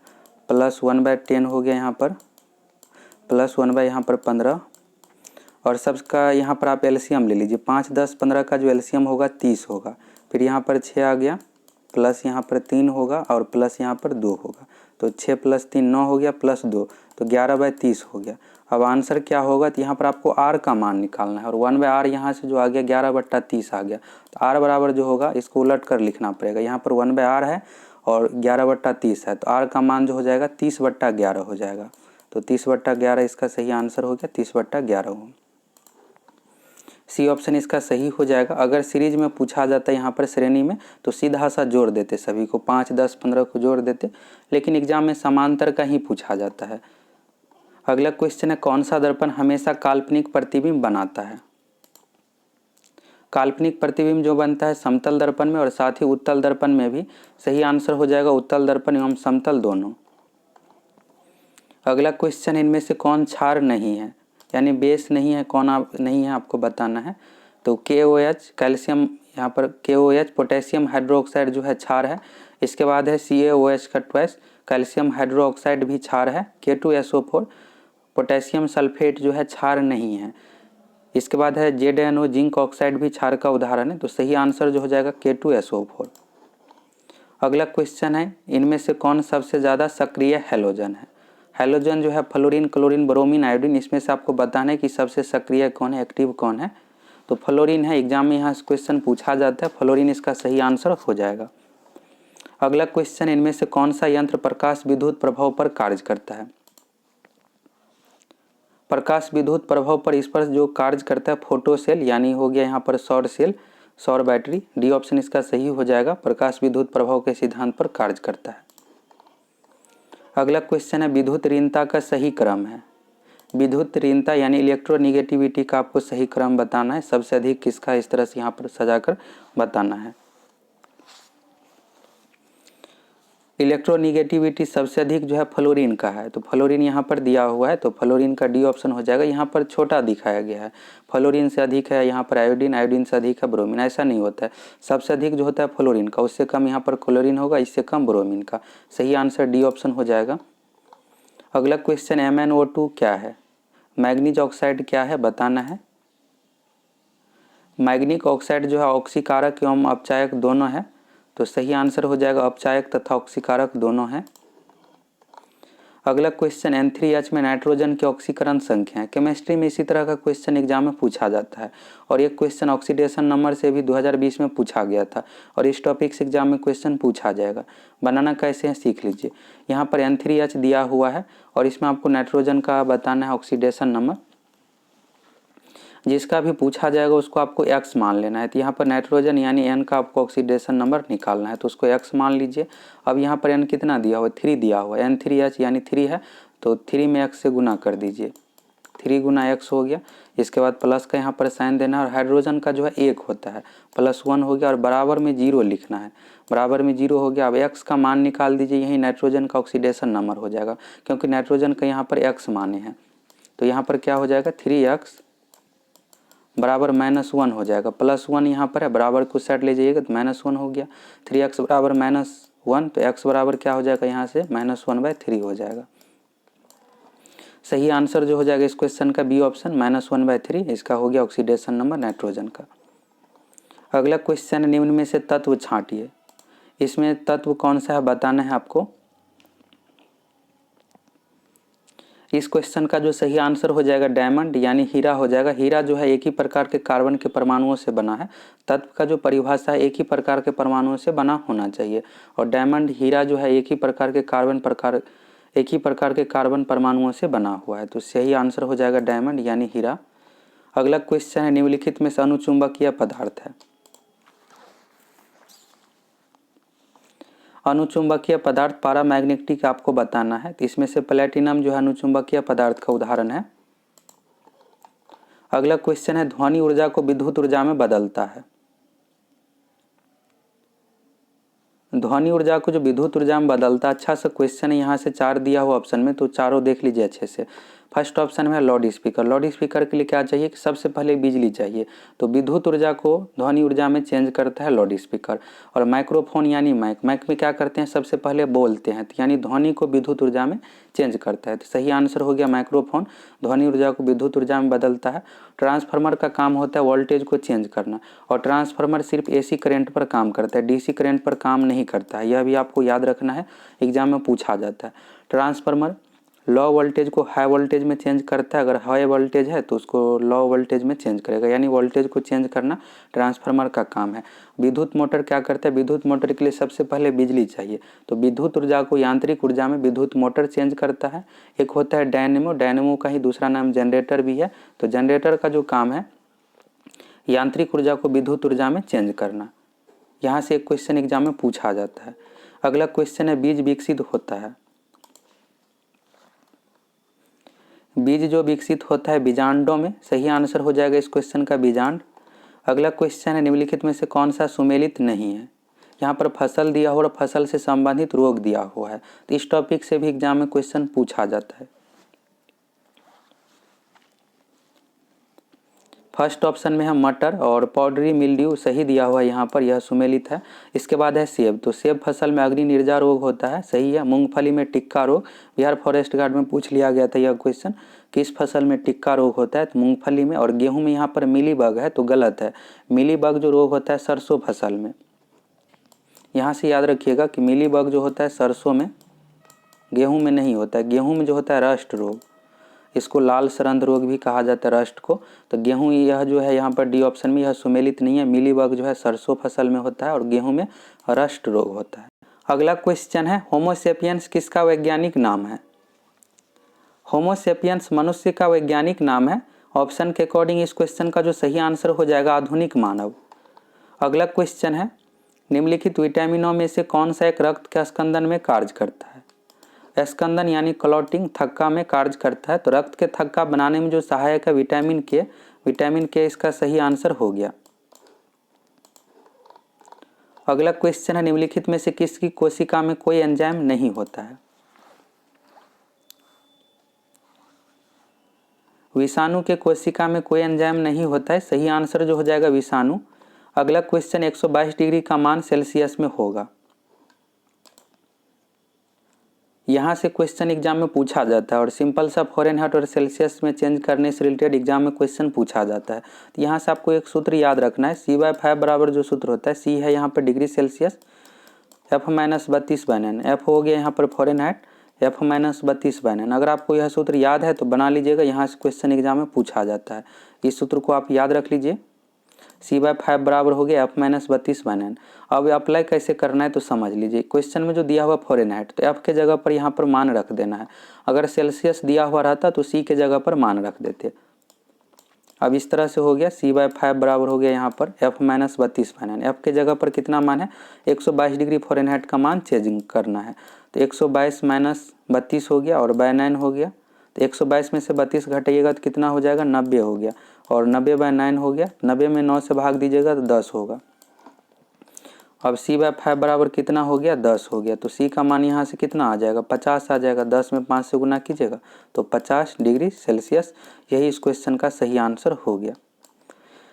प्लस 1/10 हो गया यहाँ पर, प्लस 1/15, और सबका यहाँ पर आप एलसीएम ले लीजिए। 5, 10, 15 का जो एलसीएम होगा 30 होगा। फिर यहाँ पर 6 आ गया, प्लस यहाँ पर 3 होगा, और प्लस यहाँ पर 2 होगा। तो 6 प्लस 3 9 हो गया, प्लस 2 तो 11/30 हो गया। अब आंसर क्या होगा, तो यहाँ पर आपको r का मान निकालना है, और 1/r यहाँ से जो आ गया 11/30 आ गया। तो r बराबर जो होगा इसको उलट कर लिखना पड़ेगा। यहाँ पर 1/r है और 11/30 है, तो r का मान जो हो जाएगा 30/11 हो जाएगा। तो 30/11 इसका सही आंसर हो गया, 30/11 हो। सी ऑप्शन इसका सही हो जाएगा। अगर सीरीज में पूछा जाता है यहाँ पर श्रेणी में, तो सीधा सा जोड़ देते सभी को, 5, 10, 15 को जोड़ देते, लेकिन एग्जाम में समांतर का ही पूछा जाता है। अगला क्वेश्चन है कौन सा दर्पण हमेशा काल्पनिक प्रतिबिंब बनाता है। काल्पनिक प्रतिबिंब जो बनता है समतल दर्पण में और साथ ही उत्तल दर्पण में भी। सही आंसर हो जाएगा उत्तल दर्पण एवं समतल दोनों। अगला क्वेश्चन इनमें से कौन क्षार नहीं है, यानी बेस नहीं है, कौन नहीं है आपको बताना है। तो KOH कैल्शियम, यहाँ पर KOH पोटेशियम हाइड्रोक्साइड जो है क्षार है। इसके बाद है CaOH का ट्वाइस कैल्शियम हाइड्रोक्साइड भी क्षार है। K2SO4 पोटेशियम सल्फेट जो है क्षार नहीं है। इसके बाद है ZNO जिंक ऑक्साइड भी क्षार का उदाहरण है। तो सही आंसर जो हो जाएगा K2SO4। अगला क्वेश्चन है इनमें से कौन सबसे ज़्यादा सक्रिय हैलोजन है। हैलोजन जो है फ्लोरीन, क्लोरीन, ब्रोमीन, आयोडीन, इसमें से आपको बताना है कि सबसे सक्रिय कौन है, एक्टिव कौन है। तो फ्लोरीन है। एग्जाम में यहाँ से क्वेश्चन पूछा जाता है, फ्लोरीन इसका सही आंसर हो जाएगा। अगला क्वेश्चन इनमें से कौन सा यंत्र प्रकाश विद्युत प्रभाव पर कार्य करता है। प्रकाश विद्युत प्रभाव पर इस पर जो कार्य करता है फोटो सेल, यानी हो गया यहाँ पर सौर सेल, सौर बैटरी। डी ऑप्शन इसका सही हो जाएगा, प्रकाश विद्युत प्रभाव के सिद्धांत पर कार्य करता है। अगला क्वेश्चन है विद्युत ऋणता का सही क्रम है। विद्युत ऋणता यानी इलेक्ट्रोनिगेटिविटी का आपको सही क्रम बताना है, सबसे अधिक किसका, इस तरह से यहाँ पर सजाकर बताना है। इलेक्ट्रोनिगेटिविटी सबसे अधिक जो है फ्लोरीन का है, तो फ्लोरीन यहाँ पर दिया हुआ है, तो फ्लोरीन का डी ऑप्शन हो जाएगा। यहाँ पर छोटा दिखाया गया है, फ्लोरीन से अधिक है यहाँ पर आयोडीन, आयोडीन से अधिक है ब्रोमीन, ऐसा नहीं होता है। सबसे अधिक जो होता है फ्लोरीन का, उससे कम यहाँ पर क्लोरीन होगा, इससे कम ब्रोमीन का। सही आंसर डी ऑप्शन हो जाएगा। अगला क्वेश्चन MnO2 क्या है, मैग्नीज ऑक्साइड क्या है बताना है। मैग्निक ऑक्साइड जो है ऑक्सीकारक एवं अपचायक दोनों है, तो सही आंसर हो जाएगा अपचायक तथा ऑक्सीकारक दोनों है। अगला क्वेश्चन N3H में नाइट्रोजन की ऑक्सीकरण संख्या है। केमिस्ट्री में इसी तरह का क्वेश्चन एग्जाम में पूछा जाता है, और ये क्वेश्चन ऑक्सीडेशन नंबर से भी 2020 में पूछा गया था, और इस टॉपिक से एग्जाम में क्वेश्चन पूछा जाएगा। बनाना कैसे है सीख लीजिए। यहाँ पर N3H दिया हुआ है, और इसमें आपको नाइट्रोजन का बताना है ऑक्सीडेशन नंबर। जिसका भी पूछा जाएगा उसको आपको x मान लेना है। तो यहाँ पर नाइट्रोजन यानी n का आपको ऑक्सीडेशन नंबर निकालना है, तो उसको x मान लीजिए। अब यहाँ पर n कितना दिया हुआ है, 3 दिया हुआ है। N3H यानी 3 है, तो 3 में x से गुना कर दीजिए। 3 गुना x हो गया। इसके बाद प्लस का यहाँ पर साइन देना है और हाइड्रोजन का जो है 1 होता है, +1 हो गया और बराबर में 0 लिखना है। बराबर में 0 हो गया। अब x का मान निकाल दीजिए, यही नाइट्रोजन का ऑक्सीडेशन नंबर हो जाएगा क्योंकि नाइट्रोजन का यहाँ पर x माने हैं। तो यहाँ पर क्या हो जाएगा 3x बराबर -1 हो जाएगा। +1 यहाँ पर है, बराबर को साइड ले जाइएगा तो -1 हो गया। 3x बराबर -1 तो x बराबर क्या हो जाएगा यहाँ से -1/3 हो जाएगा। सही आंसर जो हो जाएगा इस क्वेश्चन का बी ऑप्शन -1/3, इसका हो गया ऑक्सीडेशन नंबर नाइट्रोजन का। अगला क्वेश्चन निम्न में से तत्व छांटिए। इसमें तत्व कौन सा है बताना है आपको। इस क्वेश्चन का जो सही आंसर हो जाएगा डायमंड यानी हीरा हो जाएगा। हीरा जो है एक ही प्रकार के कार्बन के परमाणुओं से बना है। तत्व का जो परिभाषा है एक ही प्रकार के परमाणुओं से बना होना चाहिए और डायमंड हीरा जो है एक ही प्रकार के कार्बन परमाणुओं से बना हुआ है। तो सही आंसर हो जाएगा डायमंड यानी हीरा। अगला क्वेश्चन है निम्नलिखित में से अनुचुंबकीय पदार्थ है। अनुचुंबकीय पदार्थ पैरामैग्नेटिक आपको बताना है। तो इसमें से प्लेटिनम जो है अनुचुंबकीय पदार्थ का उदाहरण है। अगला क्वेश्चन है ध्वनि ऊर्जा को विद्युत ऊर्जा में बदलता है। ध्वनि ऊर्जा को जो विद्युत ऊर्जा में बदलता है, अच्छा सा क्वेश्चन है। यहाँ से 4 दिया हुआ ऑप्शन में, तो चारों देख लीजिए अच्छे से। फर्स्ट ऑप्शन में है लाउड स्पीकर। लाउड स्पीकर के लिए क्या चाहिए कि सबसे पहले बिजली चाहिए, तो विद्युत ऊर्जा को ध्वनि ऊर्जा में चेंज करता है लाउड स्पीकर। और माइक्रोफोन यानी माइक में क्या करते हैं, सबसे पहले बोलते हैं, तो यानी ध्वनि को विद्युत ऊर्जा में चेंज करता है। तो सही आंसर हो गया माइक्रोफोन, ध्वनि ऊर्जा को विद्युत ऊर्जा में बदलता है। ट्रांसफार्मर का काम होता है वोल्टेज को चेंज करना, और ट्रांसफार्मर सिर्फ AC करंट पर काम करता है, DC करंट पर काम नहीं करता है। यह भी आपको याद रखना है, एग्जाम में पूछा जाता है। ट्रांसफार्मर लो वोल्टेज को हाई वोल्टेज में चेंज करता है, अगर हाई वोल्टेज है तो उसको लो वोल्टेज में चेंज करेगा, यानी वोल्टेज को चेंज करना ट्रांसफार्मर का काम है। विद्युत मोटर क्या करता है, विद्युत मोटर के लिए सबसे पहले बिजली चाहिए, तो विद्युत ऊर्जा को यांत्रिक ऊर्जा में विद्युत मोटर चेंज करता है। एक होता है डायनेमो, डायनेमो का ही दूसरा नाम जनरेटर भी है। तो जनरेटर का जो काम है यांत्रिक ऊर्जा को विद्युत ऊर्जा में चेंज करना। यहाँ से एक क्वेश्चन एग्जाम में पूछा जाता है। अगला क्वेश्चन है बीज विकसित होता है। बीज जो विकसित होता है बीजांडों में, सही आंसर हो जाएगा इस क्वेश्चन का बीजांड। अगला क्वेश्चन है निम्नलिखित में से कौन सा सुमेलित नहीं है। यहाँ पर फसल दिया हुआ और फसल से संबंधित रोग दिया हुआ है, तो इस टॉपिक से भी एग्जाम में क्वेश्चन पूछा जाता है। फर्स्ट ऑप्शन में है मटर और पाउडरी मिल्ड्यू, सही दिया हुआ है यहाँ पर, यह सुमेलित है। इसके बाद है सेब, तो सेब फसल में अग्नि निर्जा रोग होता है, सही है। मूंगफली में टिक्का रोग, बिहार फॉरेस्ट गार्ड में पूछ लिया गया था यह क्वेश्चन, किस फसल में टिक्का रोग होता है, तो मूंगफली में। और गेहूं में यहाँ पर मिली बग है, तो गलत है। मिली बग जो रोग होता है सरसों फसल में, यहाँ से याद रखिएगा कि मिली बग जो होता है सरसों में, गेहूँ में नहीं होता है। गेहूँ में जो होता है रस्ट रोग, इसको लाल सरंद रोग भी कहा जाता है रस्ट को। तो गेहूं यह जो है यहाँ पर डी ऑप्शन में, यह सुमेलित नहीं है। मिलीबग जो है सरसों फसल में होता है और गेहूं में रस्ट रोग होता है। अगला क्वेश्चन है होमोसेपियंस किसका वैज्ञानिक नाम है। होमोसेपियंस मनुष्य का वैज्ञानिक नाम है। ऑप्शन के अकॉर्डिंग इस क्वेश्चन का जो सही आंसर हो जाएगा आधुनिक मानव। अगला क्वेश्चन है निम्नलिखित विटामिनों में से कौन सा एक रक्त के स्कंदन में कार्य करता है। स्कंदन यानी क्लॉटिंग थक्का में कार्य करता है, तो रक्त के थक्का बनाने में जो सहायक है विटामिन के इसका सही आंसर हो गया। अगला क्वेश्चन है निम्नलिखित में से किसकी कोशिका में कोई एंजाइम नहीं होता है। विषाणु के कोशिका में कोई एंजाइम नहीं होता है, सही आंसर जो हो जाएगा विषाणु। अगला क्वेश्चन 122 डिग्री का मान सेल्सियस में होगा। यहाँ से क्वेश्चन एग्जाम में पूछा जाता है और सिंपल सा फ़ारेनहाइट और सेल्सियस में चेंज करने से रिलेटेड एग्जाम में क्वेश्चन पूछा जाता है। तो यहाँ से आपको एक सूत्र याद रखना है, C/5 बराबर जो सूत्र होता है, C है यहाँ पर डिग्री सेल्सियस, F-32/9, F हो गया यहाँ पर फ़ारेनहाइट, F-32/9। अगर आपको यह सूत्र याद है तो बना लीजिएगा, यहाँ से क्वेश्चन एग्जाम में पूछा जाता है। इस सूत्र को आप याद रख लीजिए, C/5 बराबर हो गया F-32/9। अब अप्लाई कैसे करना है तो समझ लीजिए। क्वेश्चन में जो दिया हुआ फ़ारेनहाइट, तो F के जगह पर यहाँ पर मान रख देना है। अगर सेल्सियस दिया हुआ रहता तो C के जगह पर मान रख देते। अब इस तरह से हो गया, C/5 बराबर हो गया यहाँ पर F-32/9। F के जगह पर कितना मान है, 122 डिग्री फ़ारेनहाइट का मान चेंज करना है। तो 122 - 32 हो गया और 9 हो गया, तो 122 में से 32 घटाइएगा तो कितना हो जाएगा, 90 हो गया, और 90/9 हो गया, 90 में 9 से भाग दीजिएगा तो 10 होगा। अब c/5 बराबर कितना हो गया, 10 हो गया। तो c का मान यहाँ से कितना आ जाएगा, 50 आ जाएगा। 10 में 5 से गुना कीजिएगा तो 50 डिग्री सेल्सियस। यही इस क्वेश्चन का सही आंसर हो गया।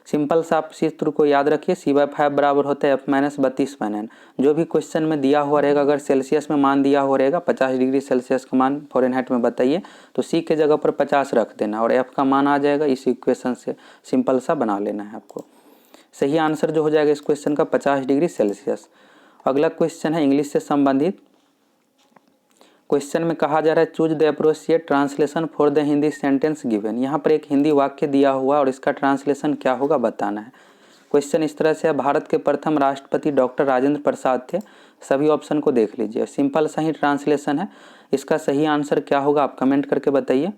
सिंपल सा आप सूत्र को याद रखिए, c/5 बराबर होता है F-32/9। जो भी क्वेश्चन में दिया हुआ रहेगा, अगर सेल्सियस में मान दिया हुआ रहेगा 50 डिग्री सेल्सियस का मान फ़ारेनहाइट में बताइए, तो c के जगह पर 50 रख देना और f का मान आ जाएगा। इस इक्वेशन से सिंपल सा बना लेना है आपको। सही आंसर जो हो जाएगा इस क्वेश्चन का 50 डिग्री सेल्सियस। अगला क्वेश्चन है इंग्लिश से संबंधित। क्वेश्चन में कहा जा रहा है choose the appropriate translation for the Hindi sentence given. यहाँ पर एक हिंदी वाक्य दिया हुआ और इसका ट्रांसलेशन क्या होगा बताना है। क्वेश्चन इस तरह से है, भारत के प्रथम राष्ट्रपति डॉक्टर राजेंद्र प्रसाद थे। सभी ऑप्शन को देख लीजिए, सिंपल सा ही ट्रांसलेशन है। इसका सही आंसर क्या होगा आप कमेंट करके बताइए।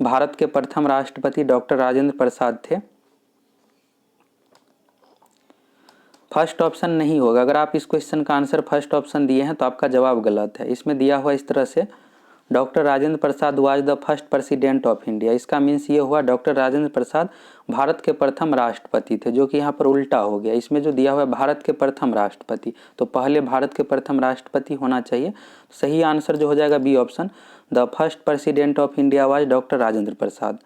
भारत के प्रथम राष्ट्रपति डॉक्टर राजेंद्र प्रसाद थे। फर्स्ट ऑप्शन नहीं होगा। अगर आप इस क्वेश्चन का आंसर फर्स्ट ऑप्शन दिए हैं तो आपका जवाब गलत है। इसमें दिया हुआ इस तरह से, doctor Rajendra Prasad was the first president of India. इसका मीन्स ये हुआ डॉक्टर राजेंद्र प्रसाद भारत के प्रथम राष्ट्रपति थे, जो कि यहाँ पर उल्टा हो गया। इसमें जो दिया हुआ है भारत के प्रथम राष्ट्रपति, तो पहले भारत के प्रथम राष्ट्रपति होना चाहिए। सही आंसर जो हो जाएगा B option, the first president of India was doctor Rajendra Prasad.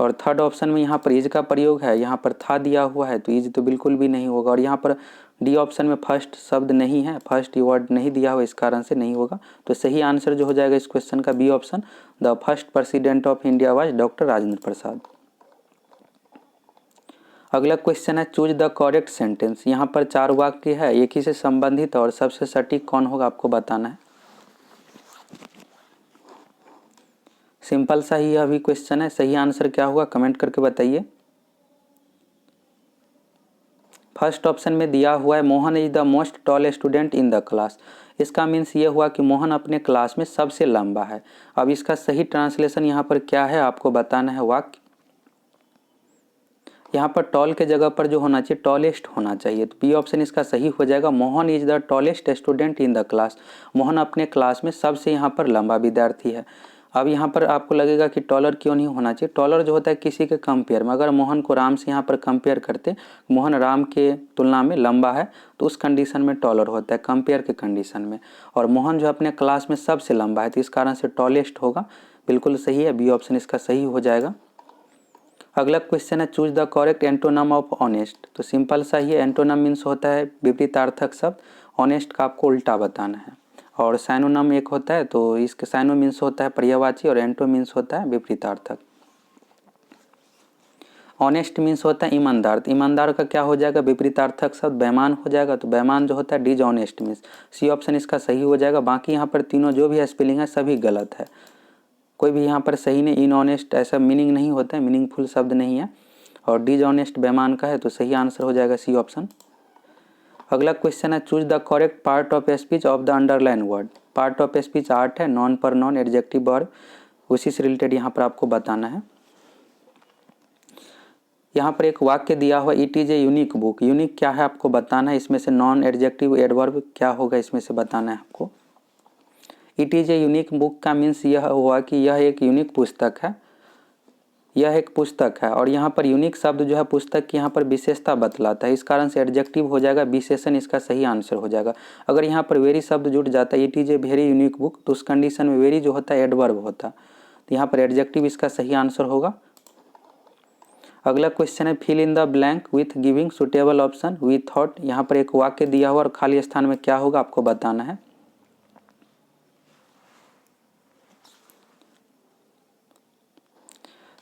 और थर्ड ऑप्शन में यहाँ पर इज का प्रयोग है, यहाँ पर था दिया हुआ है तो इज तो बिल्कुल भी नहीं होगा। और यहाँ पर डी ऑप्शन में फर्स्ट शब्द नहीं है, फर्स्ट वर्ड नहीं दिया हुआ, इस कारण से नहीं होगा। तो सही आंसर जो हो जाएगा इस क्वेश्चन का B option, the first president of India was doctor Rajendra Prasad. अगला क्वेश्चन है चूज द करेक्ट सेंटेंस। यहाँ पर 4 वाक्य है, एक ही से संबंधित और सबसे सटीक कौन होगा आपको बताना है। सिंपल सा ही अभी क्वेश्चन है। सही आंसर क्या होगा कमेंट करके बताइए। फर्स्ट ऑप्शन में दिया हुआ है Mohan is the most tall student in the class. इसका मीन्स ये हुआ कि मोहन अपने क्लास में सबसे लंबा है। अब इसका सही ट्रांसलेशन यहाँ पर क्या है आपको बताना है वाक्य। यहाँ पर टॉल के जगह पर जो होना चाहिए टॉलेस्ट होना चाहिए, तो बी ऑप्शन इसका सही हो जाएगा। Mohan is the tallest student in the class. Mohan अपने क्लास में सबसे यहाँ पर लंबा विद्यार्थी है। अब यहाँ पर आपको लगेगा कि टॉलर क्यों नहीं होना चाहिए। टॉलर जो होता है किसी के कंपेयर में, अगर मोहन को राम से यहाँ पर कंपेयर करते, मोहन राम के तुलना में लंबा है तो उस कंडीशन में टॉलर होता है, कंपेयर के कंडीशन में। और मोहन जो अपने क्लास में सबसे लंबा है तो इस कारण से टॉलेस्ट होगा। बिल्कुल सही है, बी ऑप्शन इसका सही हो जाएगा। अगला क्वेश्चन है choose the correct antonym of honest. तो सिंपल सा ही है, एंटोनम मीन्स होता है विपरीतार्थक शब्द, ऑनेस्ट का आपको उल्टा बताना है। और साइनोनम एक होता है, तो इसके साइनो मीन्स होता है पर्यायवाची और एंटो मीन्स होता है विपरीतार्थक। ऑनेस्ट मीन्स होता है ईमानदार, तो ईमानदार का क्या हो जाएगा विपरीतार्थक शब्द बेईमान हो जाएगा। तो बेईमान जो होता है डिसऑनेस्ट मीन्स, सी ऑप्शन इसका सही हो जाएगा। बाकी यहाँ पर तीनों जो भी स्पेलिंग है सभी गलत है, कोई भी यहाँ पर सही नहीं। इनऑनेस्ट ऐसा मीनिंग नहीं होता है, मीनिंगफुल शब्द नहीं है। और डिसऑनेस्ट बेईमान का है, तो सही आंसर हो जाएगा सी ऑप्शन। अगला क्वेश्चन है choose the correct part of speech of the underline word. Part of speech 8 है, नॉन पर नॉन एडजेक्टिव वर्ब, उसी से रिलेटेड यहाँ पर आपको बताना है। यहाँ पर एक वाक्य दिया हुआ it is a unique book. Unique क्या है आपको बताना है, इसमें से नॉन एडजेक्टिव एडवर्ब क्या होगा इसमें से बताना है आपको। It is a unique book का मीन्स यह हुआ कि यह एक यूनिक पुस्तक है, यह एक पुस्तक है। और यहाँ पर यूनिक शब्द जो है पुस्तक की यहाँ पर विशेषता बतलाता है, इस कारण से एडजेक्टिव हो जाएगा, विशेषण इसका सही आंसर हो जाएगा। अगर यहाँ पर वेरी शब्द जुड़ जाता है, it is a very unique book, तो उस कंडीशन में वेरी जो होता है एडवर्ब होता, तो यहाँ पर एडजेक्टिव इसका सही आंसर होगा। अगला क्वेश्चन है fill in the blank with giving suitable option we thought. यहाँ पर एक वाक्य दिया हुआ और खाली स्थान में क्या होगा आपको बताना है।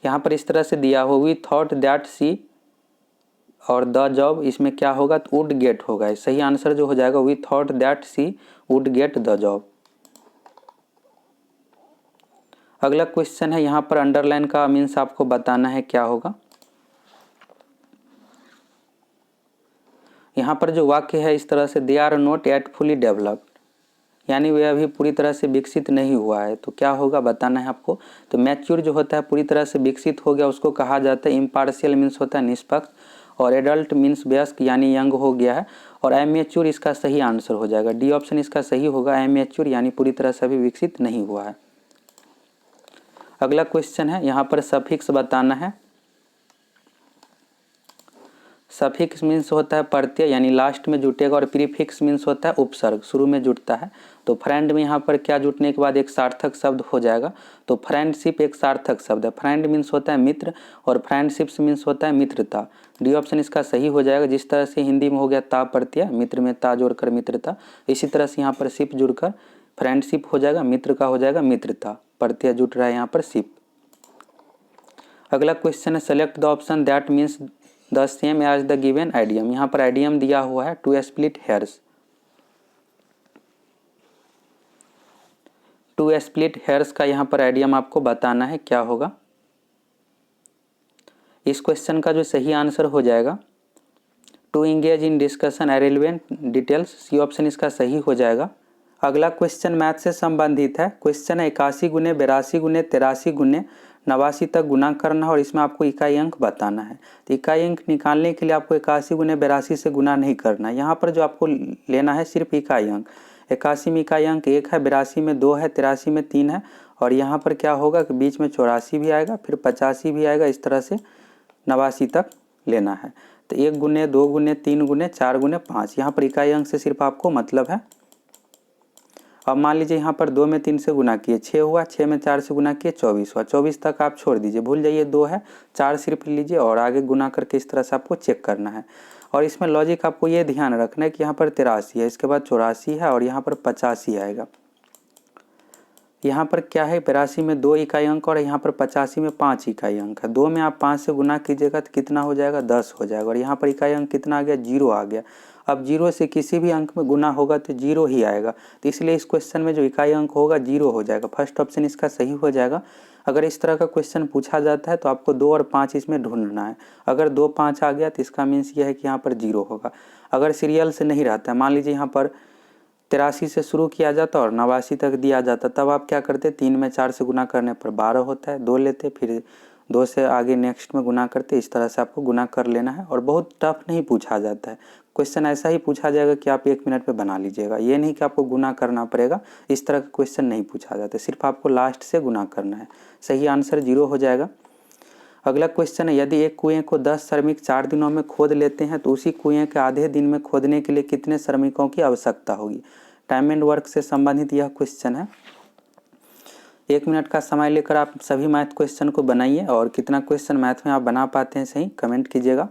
यहाँ पर इस तरह से दिया हो वी थॉट दैट सी और द जॉब, इसमें क्या होगा तो वुड गेट होगा। सही आंसर जो हो जाएगा we thought that she would get the job. अगला क्वेश्चन है यहाँ पर अंडरलाइन का मीन्स आपको बताना है क्या होगा। यहाँ पर जो वाक्य है इस तरह से they are not at fully developed, यानी वह अभी पूरी तरह से विकसित नहीं हुआ है, तो क्या होगा बताना है आपको। तो मैच्योर जो होता है पूरी तरह से विकसित हो गया उसको कहा जाता है इम्पार्शियल मीन्स होता है निष्पक्ष, और एडल्ट मीन्स वयस्क यानी यंग हो गया है, और एमेच्योर इसका सही आंसर हो जाएगा। डी ऑप्शन इसका सही होगा, एमेच्योर यानी पूरी तरह से अभी विकसित नहीं हुआ है। अगला क्वेश्चन है, यहाँ पर सफिक्स बताना है। सफिक्स मीन्स होता है प्रत्यय यानी लास्ट में जुटेगा, और प्रीफिक्स मीन्स होता है उपसर्ग, शुरू में जुटता है। तो फ्रेंड में यहाँ पर क्या जुटने के बाद एक सार्थक शब्द हो जाएगा, तो फ्रेंडशिप एक सार्थक शब्द है। फ्रेंड मीन्स होता है मित्र, और फ्रेंडशिप्स मीन्स होता है मित्रता। डी ऑप्शन इसका सही हो जाएगा। जिस तरह से हिंदी में हो गया ता प्रत्यय, मित्र में ता जोड़कर मित्रता, इसी तरह से यहाँ पर शिप जुड़कर फ्रेंडशिप हो जाएगा, मित्र का हो जाएगा मित्रता, प्रत्यय जुट रहा है यहाँ पर शिप। अगला क्वेश्चन है, select the option that means the same as the given idiom. यहाँ पर आइडियम दिया हुआ है to split hairs. To split hairs का यहाँ पर आइडियम आपको बताना है क्या होगा। इस क्वेश्चन का जो सही आंसर हो जाएगा to engage in discussion irrelevant details, C option इसका सही हो जाएगा। अगला क्वेश्चन मैथ से संबंधित है। क्वेश्चन है 81 गुने 82 गुने 83 गुने 89 तक गुना करना है, और इसमें आपको इकाई अंक बताना है। तो इकाई अंक निकालने के लिए आपको 81 गुने 82 से गुना नहीं करना है। यहाँ पर जो आपको लेना है सिर्फ इकाई अंक। 81 में इकाई अंक 1 है, 82 में 2 है, 83 में 3 है, और यहाँ पर क्या होगा कि बीच में 84 भी आएगा, फिर 85 भी आएगा, इस तरह से 89 तक लेना है। तो 1 गुने 2 गुने 3 गुने 4 गुने 5, यहाँ पर इकाई अंक से सिर्फ आपको मतलब है। अब मान लीजिए यहाँ पर 2 में 3 से गुना किए 6 हुआ, 6 में 4 से गुना किए 24 हुआ, 24 तक आप छोड़ दीजिए, भूल जाइए 2 है, 4 सिर्फ लीजिए और आगे गुना करके इस तरह से आपको चेक करना है। और इसमें लॉजिक आपको ये ध्यान रखना है कि यहाँ पर 83 है, इसके बाद 84 है, और यहाँ पर 85 आएगा। यहाँ पर क्या है, 82 में 2 इकाई अंक और यहाँ पर 85 में 5 इकाई अंक है। 2 में आप 5 से गुना कीजिएगा तो कितना हो जाएगा, 10 हो जाएगा, और यहाँ पर इकाई अंक कितना आ गया, 0 आ गया। अब 0 से किसी भी अंक में गुना होगा तो 0 ही आएगा, तो इसलिए इस क्वेश्चन में जो इकाई अंक होगा 0 हो जाएगा। फर्स्ट ऑप्शन इसका सही हो जाएगा। अगर इस तरह का क्वेश्चन पूछा जाता है तो आपको 2 और 5 इसमें ढूंढना है। अगर 2 5 आ गया तो इसका मीन्स यह है कि यहाँ पर 0 होगा। अगर सीरियल से नहीं रहता है, मान लीजिए यहाँ पर 83 से शुरू किया जाता और 89 तक दिया जाता, तब आप क्या करते, 3 में 4 से गुना करने पर 12 होता है, 2 लेते, फिर 2 से आगे नेक्स्ट में गुना करते, इस तरह से आपको गुना कर लेना है। और बहुत टफ नहीं पूछा जाता है क्वेश्चन, ऐसा ही पूछा जाएगा कि आप 1 मिनट में बना लीजिएगा, ये नहीं कि आपको गुना करना पड़ेगा, इस तरह का क्वेश्चन नहीं पूछा जाता, सिर्फ आपको लास्ट से गुना करना है। सही आंसर 0 हो जाएगा। अगला क्वेश्चन है, यदि एक कुएं को 10 श्रमिक 4 दिनों में खोद लेते हैं तो उसी कुएं के आधे दिन में खोदने के लिए कितने श्रमिकों की आवश्यकता होगी। टाइम एंड वर्क से संबंधित यह क्वेश्चन है। 1 मिनट का समय लेकर आप सभी मैथ क्वेश्चन को बनाइए, और कितना क्वेश्चन मैथ में आप बना पाते हैं सही कमेंट कीजिएगा।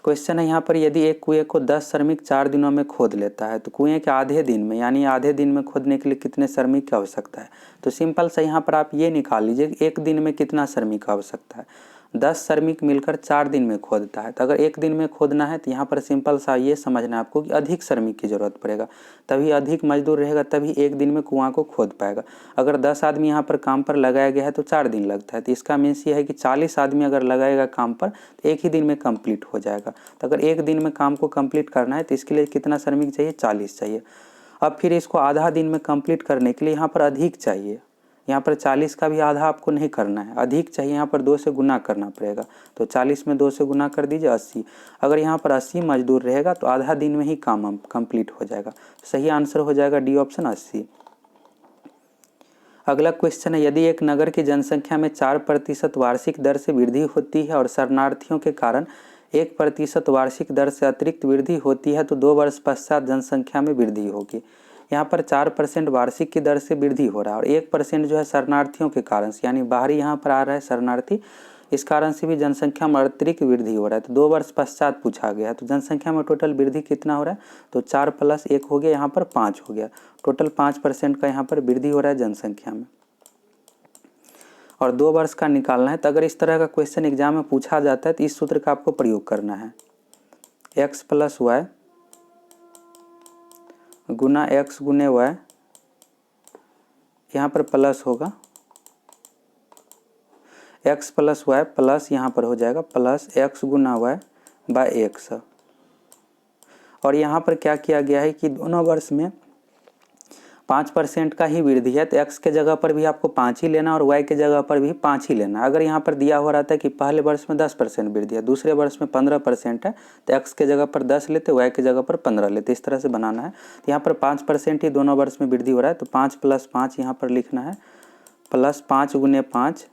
क्वेश्चन है यहाँ पर, यदि एक कुएं को 10 श्रमिक 4 दिनों में खोद लेता है तो कुएं के आधे दिन में, यानी आधे दिन में खोदने के लिए कितने श्रमिक की आवश्यकता है। तो सिंपल से यहाँ पर आप ये निकाल लीजिए कि 1 दिन में कितना श्रमिक की आवश्यकता है। 10 श्रमिक मिलकर 4 दिन में खोदता है, तो अगर 1 दिन में खोदना है तो यहाँ पर सिंपल सा ये समझना है आपको कि अधिक श्रमिक की जरूरत पड़ेगा, तभी अधिक मजदूर रहेगा, तभी 1 दिन में कुआं को खोद पाएगा। अगर 10 आदमी यहाँ पर काम पर लगाया गया है तो 4 दिन लगता है, तो इसका मीन्स ये है कि 40 आदमी अगर लगाएगा काम पर तो 1 ही दिन में कंप्लीट हो जाएगा। तो अगर 1 दिन में काम को कंप्लीट करना है तो इसके लिए कितना श्रमिक चाहिए, 40 चाहिए। अब फिर इसको आधा दिन में कंप्लीट करने के लिए यहाँ पर अधिक चाहिए, यहाँ पर 40 का भी आधा आपको नहीं करना है, अधिक चाहिए, यहाँ पर 2 से गुना करना पड़ेगा। तो 40 में 2 से गुना कर दीजिए 80। अगर यहाँ पर 80 मजदूर रहेगा तो आधा दिन में ही काम कंप्लीट हो जाएगा। सही आंसर हो जाएगा डी ऑप्शन 80। अगला क्वेश्चन है, यदि एक नगर की जनसंख्या में 4% वार्षिक दर से वृद्धि होती है और शरणार्थियों के कारण 1% वार्षिक दर से अतिरिक्त वृद्धि होती है तो 2 वर्ष पश्चात जनसंख्या में वृद्धि होगी। यहाँ पर 4% वार्षिक की दर से वृद्धि हो रहा है, और 1% जो है शरणार्थियों के कारण से, यानी बाहरी यहाँ पर आ रहा है शरणार्थी, इस कारण से भी जनसंख्या में अतिरिक्त वृद्धि हो रहा है। तो 2 वर्ष पश्चात पूछा गया है, तो जनसंख्या में टोटल वृद्धि कितना हो रहा है, तो 4 + 1 हो गया, यहाँ पर 5 हो गया, टोटल 5% का यहाँ पर वृद्धि हो रहा है जनसंख्या में, और 2 वर्ष का निकालना है। तो अगर इस तरह का क्वेश्चन एग्जाम में पूछा जाता है तो इस सूत्र का आपको प्रयोग करना है, x + y गुना x गुने y, यहाँ पर प्लस होगा, x + y प्लस यहाँ पर हो जाएगा प्लस x गुना y बाय x। और यहाँ पर क्या किया गया है कि दोनों वर्ष में 5% का ही वृद्धि है तो x के जगह पर भी आपको 5 ही लेना और y के जगह पर भी 5 ही लेना। अगर यहाँ पर दिया हुआ रहता है कि पहले वर्ष में 10% वृद्धि है, दूसरे वर्ष में 15% है, तो x के जगह पर 10 लेते, y के जगह पर 15 लेते, इस तरह से बनाना है। तो यहाँ पर 5% ही दोनों वर्ष में वृद्धि हो रहा है, तो 5 + 5 यहाँ पर लिखना है, +5 × 5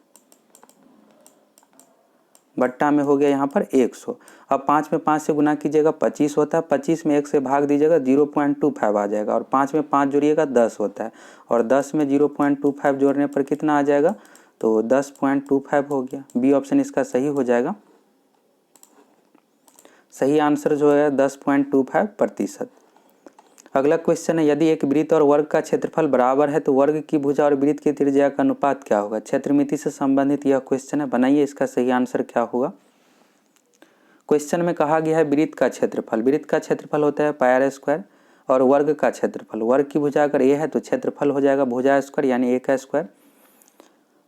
बट्टा में हो गया यहाँ पर 100। अब 5 में 5 से गुना कीजिएगा 25 होता है, 25 में 1 से भाग दीजिएगा 0.25 आ जाएगा, और 5 में 5 जोड़िएगा 10 होता है, और 10 में 0.25 जोड़ने पर कितना आ जाएगा, तो 10.25 हो गया। बी ऑप्शन इसका सही हो जाएगा। सही आंसर जो है 10.25%। अगला क्वेश्चन है, यदि एक वृत्त और वर्ग का क्षेत्रफल बराबर है तो वर्ग की भुजा और वृत्त की त्रिज्या का अनुपात क्या होगा। क्षेत्रमिति से संबंधित यह क्वेश्चन है, बनाइए इसका सही आंसर क्या होगा। क्वेश्चन में कहा गया है वृत्त का क्षेत्रफल, वृत्त का क्षेत्रफल होता है πr², और वर्ग का क्षेत्रफल, वर्ग की भुजा अगर a है तो क्षेत्रफल हो जाएगा भुजा स्क्वायर यानी a का स्क्वायर,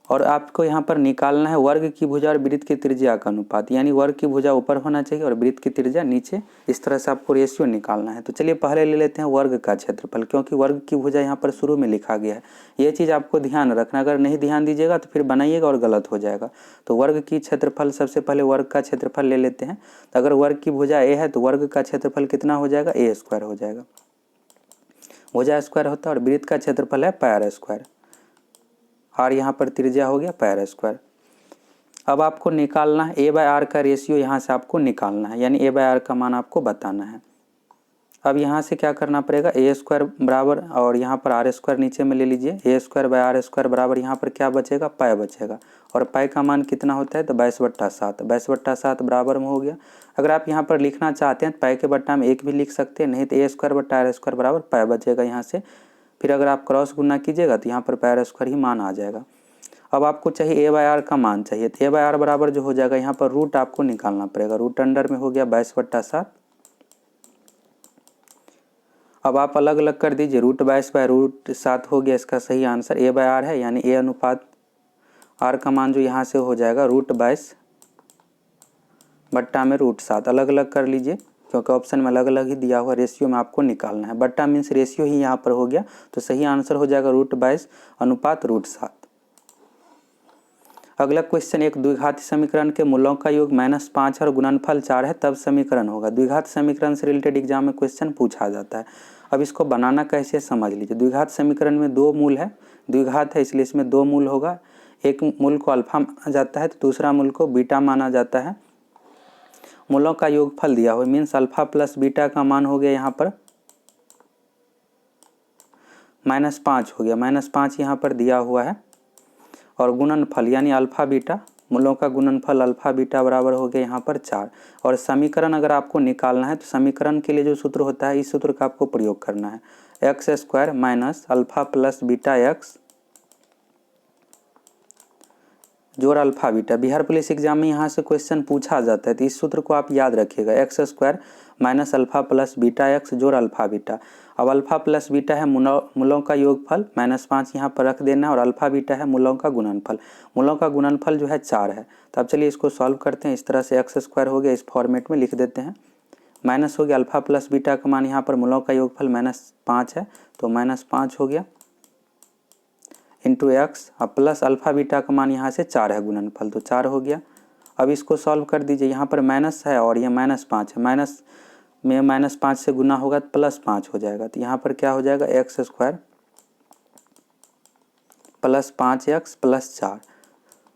और आपको यहाँ पर निकालना है वर्ग की भुजा और वृत्त की त्रिज्या का अनुपात, यानी वर्ग की भुजा ऊपर होना चाहिए और वृत्त की त्रिज्या नीचे, इस तरह से आपको रेशियो निकालना है। तो चलिए पहले ले लेते हैं वर्ग का क्षेत्रफल, क्योंकि वर्ग की भुजा यहाँ पर शुरू में लिखा गया है, ये चीज़ आपको ध्यान रखना, अगर नहीं ध्यान दीजिएगा तो फिर बनाइएगा और गलत हो जाएगा। तो वर्ग की क्षेत्रफल, सबसे पहले वर्ग का क्षेत्रफल ले लेते हैं। तो अगर वर्ग की भुजा a है तो वर्ग का क्षेत्रफल कितना हो जाएगा, a² हो जाएगा, भुजा स्क्वायर होता है, और वृत्त का क्षेत्रफल है πr², और यहाँ पर त्रिज्या हो गया πr²। अब आपको निकालना है a/r का रेशियो, यहाँ से आपको निकालना है, यानी a/r का मान आपको बताना है। अब यहाँ से क्या करना पड़ेगा, a² बराबर, और यहाँ पर r² नीचे में ले लीजिए, a²/r² बराबर यहाँ पर क्या बचेगा, π बचेगा, और π का मान कितना होता है, तो 22/7, 22/7 बराबर में हो गया। अगर आप यहाँ पर लिखना चाहते हैं तो π के बट्टा में 1 भी लिख सकते हैं, नहीं तो a²/r² बराबर π बचेगा यहाँ से। फिर अगर आप क्रॉस गुना कीजिएगा तो यहाँ पर πr² ही मान आ जाएगा। अब आपको चाहिए a/r का मान चाहिए, तो a/r बराबर जो हो जाएगा, यहाँ पर रूट आपको निकालना पड़ेगा, रूट अंडर में हो गया 22/7। अब आप अलग अलग कर दीजिए, √22/√7 हो गया इसका सही आंसर। a/r है यानी a अनुपात r का मान जो यहाँ से हो जाएगा √22 बट्टा में √7, अलग अलग कर लीजिए क्योंकि ऑप्शन में अलग अलग ही दिया हुआ, रेशियो में आपको निकालना है, बट्टा मीन्स रेशियो ही यहाँ पर हो गया, तो सही आंसर हो जाएगा √22 अनुपात √7। अगला क्वेश्चन, एक द्विघात समीकरण के मूलों का योग -5 और गुणनफल 4 है, तब समीकरण होगा। द्विघात समीकरण से रिलेटेड एग्जाम में क्वेश्चन पूछा जाता है। अब इसको बनाना कैसे समझ लीजिए। द्विघात समीकरण में 2 मूल है, द्विघात है इसलिए इसमें 2 मूल होगा, एक मूल को अल्फा माना जाता है तो दूसरा मूल को बीटा माना जाता है। मूलों का योगफल दिया हुआ मीन्स अल्फा प्लस बीटा का मान हो गया यहाँ पर -5 हो गया, -5 यहाँ पर दिया हुआ है, और गुणनफल यानी अल्फा बीटा, मूलों का गुणनफल अल्फा बीटा बराबर हो गया यहाँ पर 4। और समीकरण अगर आपको निकालना है तो समीकरण के लिए जो सूत्र होता है, इस सूत्र का आपको प्रयोग करना है, x² minus alpha plus beta x जोड़ alpha beta. Bihar police exam में यहाँ से क्वेश्चन पूछा जाता है, तो इस सूत्र को आप याद रखिएगा, x² minus alpha plus beta x जोड़ अल्फा बीटा। अब अल्फा प्लस बीटा है मूलों का योगफल, -5 यहाँ पर रख देना, और अल्फा बीटा है मूलों का गुणनफल। मूलों का गुणनफल जो है 4 है, तो अब चलिए इसको सॉल्व करते हैं। इस तरह से x² हो गया, इस फॉर्मेट में लिख देते हैं, माइनस हो गया अल्फा प्लस बीटा का मान, यहाँ पर मूलों का योगफल -5 है तो -5 हो गया इंटू x, अब प्लस अल्फा बीटा का मान यहाँ से 4 है गुणनफल, तो 4 हो गया। अब इसको सॉल्व कर दीजिए, यहाँ पर माइनस है और ये -5 है, माइनस में -5 से गुना होगा तो +5 हो जाएगा, तो यहाँ पर क्या हो जाएगा x² प्लस 5x प्लस 4।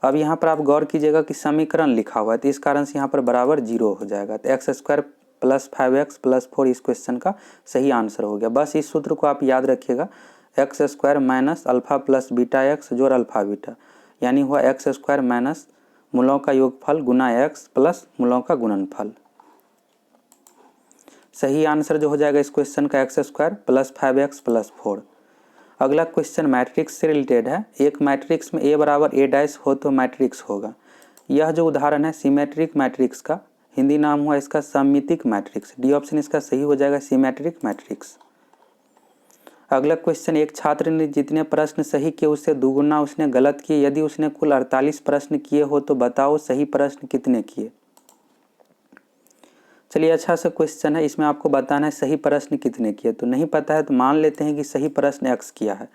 अब यहाँ पर आप गौर कीजिएगा कि समीकरण लिखा हुआ है, तो इस कारण से यहाँ पर बराबर 0 हो जाएगा, तो x² प्लस 5x प्लस 4 इस क्वेश्चन का सही आंसर हो गया। बस इस सूत्र को आप याद रखिएगा, x² minus alpha plus beta x जोड़ अल्फा बीटा, यानी हुआ x² माइनस मूलों का योगफल गुना x प्लस मूलों का गुणनफल। सही आंसर जो हो जाएगा इस क्वेश्चन का x² प्लस 5x प्लस 4। अगला क्वेश्चन मैट्रिक्स से रिलेटेड है। एक मैट्रिक्स में a बराबर a' हो तो मैट्रिक्स होगा। यह जो उदाहरण है सिमेट्रिक मैट्रिक्स का, हिंदी नाम हुआ इसका सममितिक मैट्रिक्स। डी ऑप्शन इसका सही हो जाएगा, सिमेट्रिक मैट्रिक्स। अगला क्वेश्चन, एक छात्र ने जितने प्रश्न सही किए उससे दुगुना उसने गलत किए, यदि उसने कुल 48 प्रश्न किए हो तो बताओ सही प्रश्न कितने किए। चलिए अच्छा सा क्वेश्चन है, इसमें आपको बताना है सही प्रश्न कितने किए। तो नहीं पता है तो मान लेते हैं कि सही प्रश्न x किया है।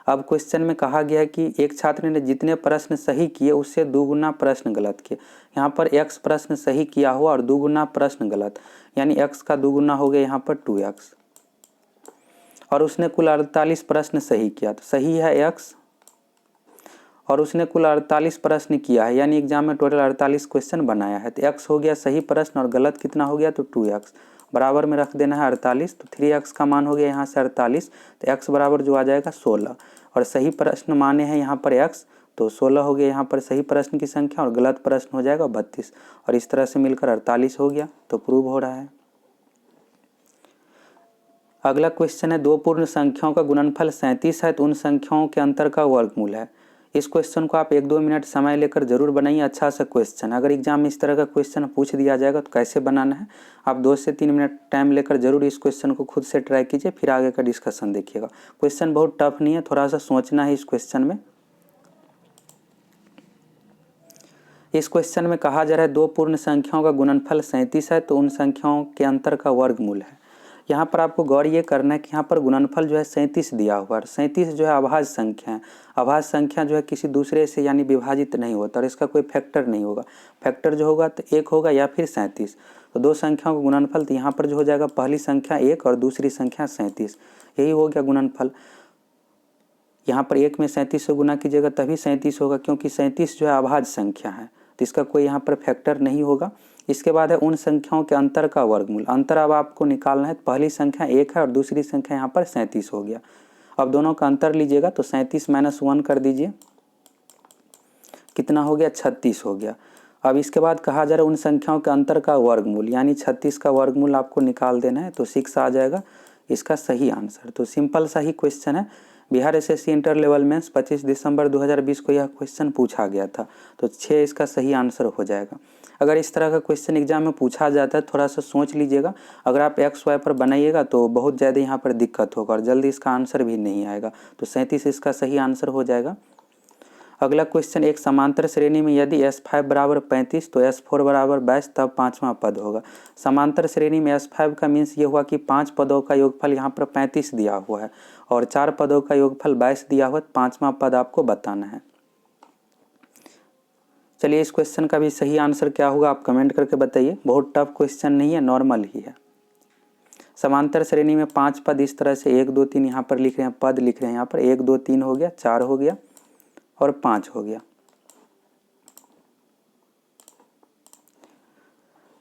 अब क्वेश्चन में कहा गया है कि एक छात्र ने जितने प्रश्न सही किए उससे दोगुना प्रश्न गलत किए। यहाँ पर x प्रश्न सही किया हुआ और दोगुना प्रश्न गलत, यानी x का दोगुना हो गया यहाँ पर 2x, और उसने कुल 48 प्रश्न सही किया। तो सही है x, और उसने कुल 48 प्रश्न किया है, यानी एग्जाम में टोटल 48 क्वेश्चन बनाया है। तो x हो गया सही प्रश्न और गलत कितना हो गया, तो 2x बराबर में रख देना है 48। तो 3x का मान हो गया यहाँ से 48, तो x बराबर जो आ जाएगा 16, और सही प्रश्न माने हैं यहाँ पर x, तो 16 हो गया यहाँ पर सही प्रश्न की संख्या, और गलत प्रश्न हो जाएगा 32, और इस तरह से मिलकर 48 हो गया। तो प्रूव हो रहा है। अगला क्वेश्चन है, दो पूर्ण संख्याओं का गुणनफल 37 है तो उन संख्याओं के अंतर का वर्गमूल है। इस क्वेश्चन को आप 1-2 मिनट समय लेकर जरूर बनाइए, अच्छा सा क्वेश्चन। अगर एग्जाम में इस तरह का क्वेश्चन पूछ दिया जाएगा तो कैसे बनाना है, आप 2 से 3 मिनट टाइम लेकर जरूर इस क्वेश्चन को खुद से ट्राई कीजिए, फिर आगे का डिस्कशन देखिएगा। क्वेश्चन बहुत टफ नहीं है, थोड़ा सा सोचना है इस क्वेश्चन में। इस क्वेश्चन में कहा जा रहा है दो पूर्ण संख्याओं का गुणनफल 37 है तो उन संख्याओं के अंतर का वर्गमूल है। यहाँ पर आपको गौर ये करना है कि यहाँ पर गुणनफल जो है 37 दिया हुआ है। 37 जो है अभाज्य संख्या है। अभाज्य संख्या जो है किसी दूसरे से यानी विभाजित नहीं होता और इसका कोई फैक्टर नहीं होगा। फैक्टर जो होगा तो 1 होगा या फिर 37। तो दो संख्याओं का गुणनफल, तो यहाँ पर जो हो जाएगा पहली संख्या 1 और दूसरी संख्या 37, यही हो गया गुणनफल। यहाँ पर 1 में 37 से गुना कीजिएगा तभी 37 होगा, क्योंकि 37 जो है अभाज्य संख्या है तो इसका कोई यहाँ पर फैक्टर नहीं होगा। इसके बाद है उन संख्याओं के अंतर का वर्गमूल। अंतर अब आपको निकालना है, पहली संख्या 1 है और दूसरी संख्या यहाँ पर 37 हो गया। अब दोनों का अंतर लीजिएगा तो 37 - 1 कर दीजिए, कितना हो गया 36 हो गया। अब इसके बाद कहा जा रहा है उन संख्याओं के अंतर का वर्गमूल, यानी 36 का वर्गमूल आपको निकाल देना है, तो 6 आ जाएगा इसका सही आंसर। तो सिंपल सा ही क्वेश्चन है। Bihar SSC inter level mains 25 दिसंबर 2020 को यह क्वेश्चन पूछा गया था, तो 6 इसका सही आंसर हो जाएगा। अगर इस तरह का क्वेश्चन एग्जाम में पूछा जाता है थोड़ा सा सोच लीजिएगा। अगर आप एक्स वाई पर बनाइएगा तो बहुत ज़्यादा यहाँ पर दिक्कत होगा और जल्दी इसका आंसर भी नहीं आएगा। तो 37 इसका सही आंसर हो जाएगा। अगला क्वेश्चन, एक समांतर श्रेणी में यदि S5 बराबर 35 तो S4 बराबर 22 तब पाँचवा पद होगा। समांतर श्रेणी में S5 का मीन्स ये हुआ कि 5 पदों का योगफल यहाँ पर 35 दिया हुआ है और 4 पदों का योगफल 22 दिया हुआ है, पाँचवा पद आपको बताना है। चलिए इस क्वेश्चन का भी सही आंसर क्या होगा आप कमेंट करके बताइए। बहुत टफ क्वेश्चन नहीं है, नॉर्मल ही है। समांतर श्रेणी में 5 पद इस तरह से 1 2 3 यहाँ पर लिख रहे हैं, पद लिख रहे हैं। यहाँ पर 1 2 3 हो गया, 4 हो गया और 5 हो गया।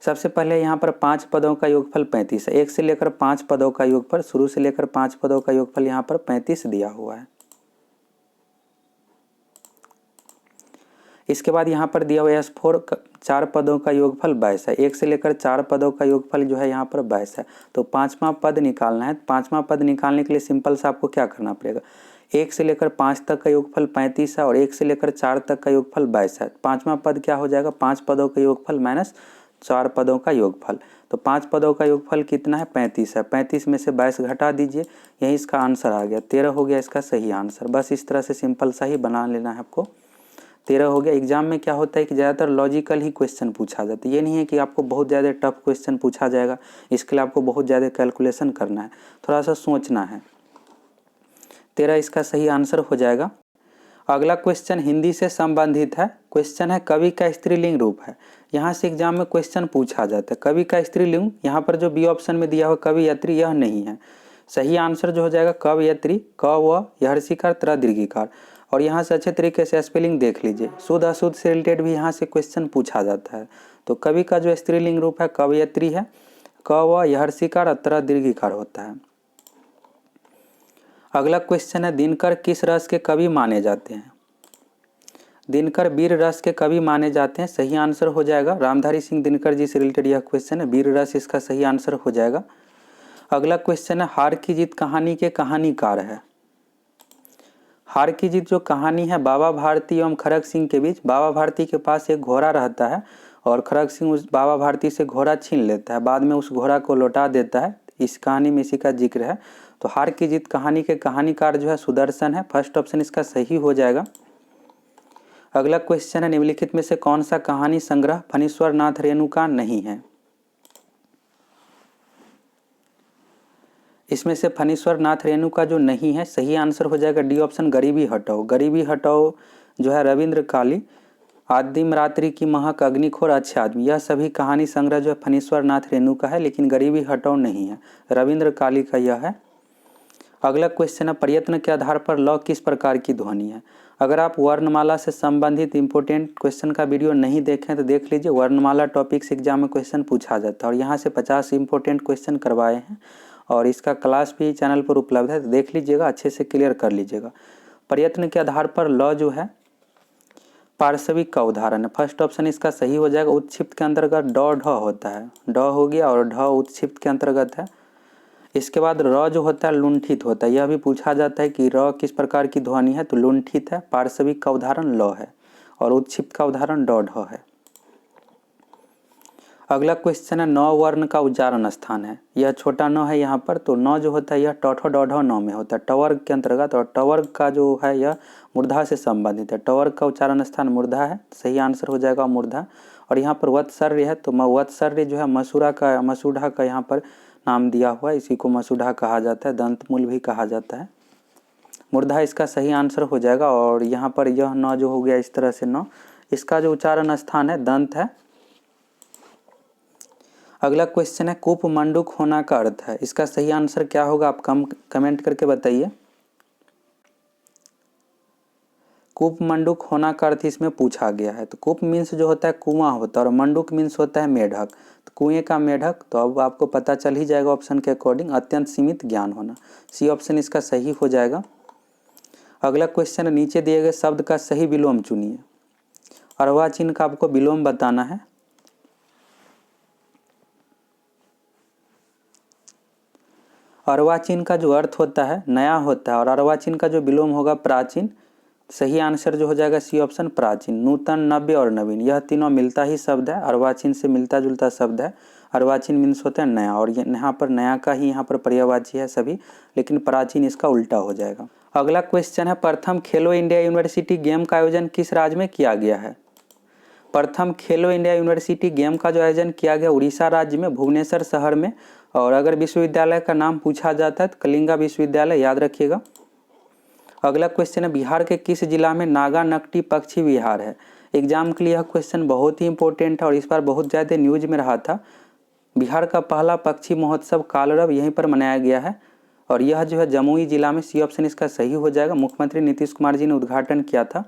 सबसे पहले यहाँ पर 5 पदों का योगफल 35 है। 1 से लेकर 5 पदों का योगफल, शुरू से लेकर 5 पदों का योगफल यहाँ पर 35 दिया हुआ है। इसके बाद यहाँ पर दिया हुआ S4 4 पदों का योगफल 22 है। 1 से लेकर 4 पदों का योगफल जो है यहाँ पर 22 है। तो पाँचवा पद निकालना है। पाँचवा पद निकालने के लिए सिंपल सा आपको क्या करना पड़ेगा, 1 से लेकर 5 तक का योगफल 35 है और 1 से लेकर 4 तक का योगफल 22 है। पाँचवा पद क्या हो जाएगा, 5 पदों का योगफल माइनस 4 पदों का योगफल। तो 5 पदों का योगफल कितना है, 35 है। 35 में से 22 घटा दीजिए, यही इसका आंसर आ गया। 13 हो गया इसका सही आंसर। बस इस तरह से सिंपल सा ही बना लेना है आपको। 13 हो गया। एग्जाम में क्या होता है कि ज़्यादातर लॉजिकल ही क्वेश्चन पूछा जाता है। ये नहीं है कि आपको बहुत ज़्यादा टफ क्वेश्चन पूछा जाएगा, इसके लिए आपको बहुत ज़्यादा कैलकुलेशन करना है, थोड़ा सा सोचना है। 13 इसका सही आंसर हो जाएगा। अगला क्वेश्चन हिंदी से संबंधित है। क्वेश्चन है कवि का स्त्रीलिंग रूप है। यहाँ से एग्जाम में क्वेश्चन पूछा जाता है। कवि का स्त्रीलिंग, यहाँ पर जो बी ऑप्शन में दिया हुआ कवयत्री, यह नहीं है। सही आंसर जो हो जाएगा कवयत्री, क व यहर्षिकार त्र दीर्घिकार। और यहाँ से अच्छे तरीके से स्पेलिंग देख लीजिए। शुद्ध अशुद्ध से रिलेटेड भी यहाँ से क्वेश्चन पूछा जाता है। तो कवि का जो स्त्रीलिंग रूप है कवयत्री है, क व यहर्षिकार त्र दीर्घिकार होता है। अगला क्वेश्चन है दिनकर किस रस के कवि माने जाते हैं। दिनकर वीर रस के कवि माने जाते हैं। सही आंसर हो जाएगा रामधारी सिंह दिनकर जी से रिलेटेड यह क्वेश्चन है। वीर रस इसका सही आंसर हो जाएगा। अगला क्वेश्चन है हार की जीत कहानी के कहानीकार है। हार की जीत जो कहानी है बाबा भारती एवं खड़ग सिंह के बीच। बाबा भारती के पास एक घोड़ा रहता है और खड़ग सिंह उस बाबा भारती से घोड़ा छीन लेता है, बाद में उस घोड़ा को लौटा देता है। इस कहानी में इसी का जिक्र है। तो हार की जीत कहानी के कहानीकार जो है सुदर्शन है। फर्स्ट ऑप्शन इसका सही हो जाएगा। अगला क्वेश्चन है निम्नलिखित में से कौन सा कहानी संग्रह फणीश्वर नाथ रेणु का नहीं है। इसमें से फणीश्वर नाथ रेणु का जो नहीं है, सही आंसर हो जाएगा डी ऑप्शन, गरीबी हटाओ। गरीबी हटाओ जो है रविंद्र काली, आदिम रात्रि की महक, अग्निखोर, अच्छे आदमी, यह सभी कहानी संग्रह जो है फणीश्वर नाथ रेणु का है, लेकिन गरीबी हटाओ नहीं है, रविंद्र काली का यह है। अगला क्वेश्चन है, प्रयत्न के आधार पर ल किस प्रकार की ध्वनि है। अगर आप वर्णमाला से संबंधित इंपोर्टेंट क्वेश्चन का वीडियो नहीं देखें तो देख लीजिए, वर्णमाला टॉपिक्स एग्जाम में क्वेश्चन पूछा जाता है और यहाँ से 50 इंपोर्टेंट क्वेश्चन करवाए हैं और इसका क्लास भी चैनल पर उपलब्ध है, तो देख लीजिएगा, अच्छे से क्लियर कर लीजिएगा। प्रयत्न के आधार पर ल जो है पार्श्विक का उदाहरण है, फर्स्ट ऑप्शन इसका सही हो जाएगा। उत्क्षिप्त के अंतर्गत ड ढ होता है, ड हो गया और ढ उत्क्षिप्त के अंतर्गत है। इसके बाद र जो होता है लुंठित होता है, यह भी पूछा जाता है कि र किस प्रकार की ध्वनि है, तो लुंठित है। पार्श्विक का उदाहरण ल है और उत्क्षिप्त का उदाहरण ड ढ है। अगला क्वेश्चन है, नौ वर्ण का उच्चारण स्थान है, यह छोटा न है यहाँ पर, तो न जो होता है यह ट ठ ड ढ न में होता है, टवर्ग के अंतर्गत, और टवर्ग का जो है यह मूर्धा से संबंधित है, टवर्ग का उच्चारण स्थान मूर्धा है, सही आंसर हो जाएगा मूर्धा। और यहाँ पर वत्सर्य है, तो वत्सर्य जो है मसूढ़ा का यहाँ पर नाम दिया हुआ है, इसी को मसूढ़ा कहा जाता है, दंतमूल भी कहा जाता है। मूर्धा इसका सही आंसर हो जाएगा। और यहाँ पर यह न जो हो गया इस तरह से न, इसका जो उच्चारण स्थान है दंत है। अगला क्वेश्चन है, कूप मंडूक होना का अर्थ है, इसका सही आंसर क्या होगा, आप कमेंट करके बताइए। कूप मंडूक होना का अर्थ इसमें पूछा गया है, तो कूप मीन्स जो होता है कुआं होता है और मंडूक मीन्स होता है मेढक, तो कुएं का मेढक, तो अब आपको पता चल ही जाएगा ऑप्शन के अकॉर्डिंग, अत्यंत सीमित ज्ञान होना, सी ऑप्शन इसका सही हो जाएगा। अगला क्वेश्चन है, नीचे दिए गए शब्द का सही विलोम चुनिए। अर्वाचीन का आपको विलोम बताना है। अर्वाचीन का जो अर्थ होता है नया होता है और अर्वाचीन का जो विलोम होगा प्राचीन, सही आंसर जो हो जाएगा सी ऑप्शन प्राचीन। नूतन, नव्य और नवीन, यह तीनों मिलता ही शब्द है, अर्वाचीन से मिलता जुलता शब्द है। अर्वाचीन मीन्स होता है नया और यहाँ पर नया का ही यहाँ पर पर्यायवाची है सभी, लेकिन प्राचीन इसका उल्टा हो जाएगा। अगला क्वेश्चन है, प्रथम खेलो इंडिया यूनिवर्सिटी गेम का आयोजन किस राज्य में किया गया है। प्रथम खेलो इंडिया यूनिवर्सिटी गेम का जो आयोजन किया गया उड़ीसा राज्य में, भुवनेश्वर शहर में। और अगर विश्वविद्यालय का नाम पूछा जाता है तो कलिंगा विश्वविद्यालय, याद रखिएगा। अगला क्वेश्चन है, बिहार के किस जिला में नागा नकटी पक्षी विहार है। एग्जाम के लिए यह क्वेश्चन बहुत ही इंपॉर्टेंट है और इस बार बहुत ज़्यादा न्यूज में रहा था। बिहार का पहला पक्षी महोत्सव कालरव यहीं पर मनाया गया है और यह जो है जमुई जिला में, सी ऑप्शन इसका सही हो जाएगा। मुख्यमंत्री नीतीश कुमार जी ने उद्घाटन किया था।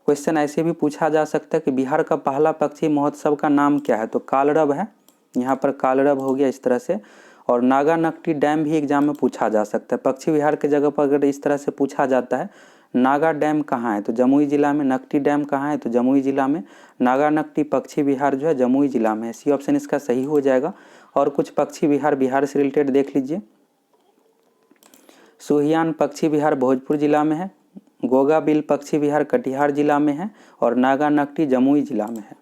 क्वेश्चन ऐसे भी पूछा जा सकता है कि बिहार का पहला पक्षी महोत्सव का नाम क्या है, तो कालरव है, यहाँ पर कालरव हो गया इस तरह से। और नागा नकटी डैम भी एग्जाम में पूछा जा सकता है, पक्षी विहार के जगह पर अगर इस तरह से पूछा जाता है नागा डैम कहाँ है तो जमुई जिला में, नकटी डैम कहाँ है तो जमुई जिला में, नागा नकटी पक्षी विहार जो है जमुई जिला में है, सी ऑप्शन इसका सही हो जाएगा। और कुछ पक्षी विहार बिहार से रिलेटेड देख लीजिए। सुहियान पक्षी विहार भोजपुर जिला में है, गोगा बिल पक्षी विहार कटिहार जिला में है और नागा नकटी जमुई जिला में है।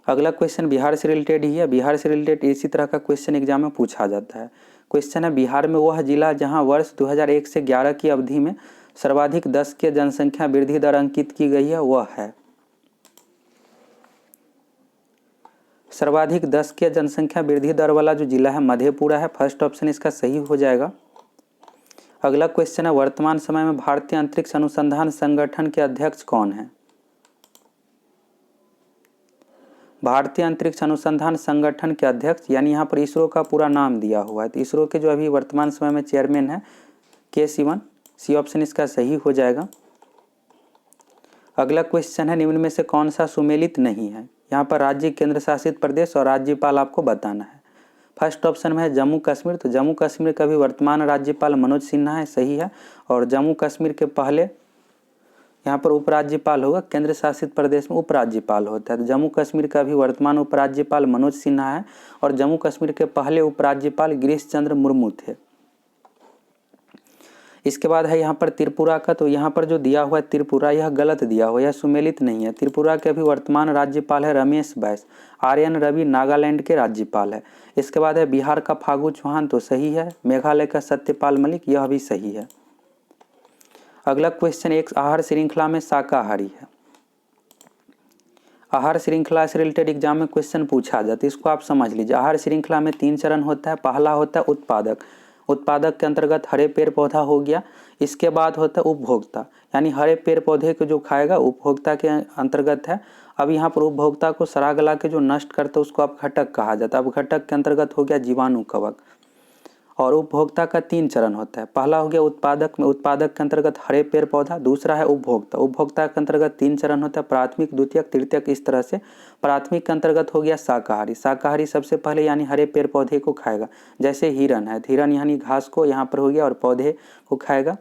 अगला क्वेश्चन बिहार से रिलेटेड ही है, बिहार से रिलेटेड इसी तरह का क्वेश्चन एग्जाम में पूछा जाता है। क्वेश्चन है, बिहार में वह जिला जहां वर्ष 2001 से 11 की अवधि में सर्वाधिक 10 के जनसंख्या वृद्धि दर अंकित की गई है, वह है। सर्वाधिक 10 के जनसंख्या वृद्धि दर वाला जो जिला है मधेपुरा है, फर्स्ट ऑप्शन इसका सही हो जाएगा। अगला क्वेश्चन है, वर्तमान समय में भारतीय अंतरिक्ष अनुसंधान संगठन के अध्यक्ष कौन है। भारतीय अंतरिक्ष अनुसंधान संगठन के अध्यक्ष, यानी यहाँ पर इसरो का पूरा नाम दिया हुआ है, तो इसरो के जो अभी वर्तमान समय में चेयरमैन है के सिवन, सी ऑप्शन इसका सही हो जाएगा। अगला क्वेश्चन है, निम्न में से कौन सा सुमेलित नहीं है। यहाँ पर राज्य, केंद्र शासित प्रदेश और राज्यपाल आपको बताना है। फर्स्ट ऑप्शन में है जम्मू कश्मीर, तो जम्मू कश्मीर का भी वर्तमान राज्यपाल मनोज सिन्हा है, सही है। और जम्मू कश्मीर के पहले यहाँ पर उपराज्यपाल होगा, केंद्र शासित प्रदेश में उपराज्यपाल होता है, तो जम्मू कश्मीर का भी वर्तमान उपराज्यपाल मनोज सिन्हा है और जम्मू कश्मीर के पहले उपराज्यपाल गिरीश चंद्र मुर्मू थे। इसके बाद है यहाँ पर त्रिपुरा का, तो यहाँ पर जो दिया हुआ है त्रिपुरा यह गलत दिया हुआ है, यह सुमेलित नहीं है। त्रिपुरा के अभी वर्तमान राज्यपाल है रमेश बैस, आर्यन रवि नागालैंड के राज्यपाल है। इसके बाद है बिहार का फागू चौहान, तो सही है। मेघालय का सत्यपाल मलिक, यह भी सही है। अगला क्वेश्चन, एक आहार श्रृंखला में शाकाहारी है। आहार श्रृंखला से रिलेटेड एग्जाम में क्वेश्चन पूछा जाता है, इसको आप समझ लीजिए। आहार श्रृंखला में 3 चरण होता है। पहला होता है उत्पादक, उत्पादक के अंतर्गत हरे पेड़ पौधा हो गया। इसके बाद होता है उपभोक्ता, यानी हरे पेड़ पौधे को जो खाएगा उपभोक्ता के अंतर्गत है। अब यहाँ पर उपभोक्ता को सड़ा गला के जो नष्ट करता है उसको अब घटक कहा जाता है। अब घटक के अंतर्गत हो गया जीवाणु कवक। और उपभोक्ता का 3 चरण होता है। पहला हो गया उत्पादक में, उत्पादक के अंतर्गत हरे पेड़ पौधा। दूसरा है उपभोक्ता, उपभोक्ता के अंतर्गत 3 चरण होता है, प्राथमिक, द्वितीयक, तृतीयक। इस तरह से प्राथमिक के अंतर्गत हो गया शाकाहारी। शाकाहारी सबसे पहले यानी हरे पेड़ पौधे को खाएगा, जैसे हिरन है, हिरन यानी घास को यहाँ पर हो गया और पौधे को खाएगा।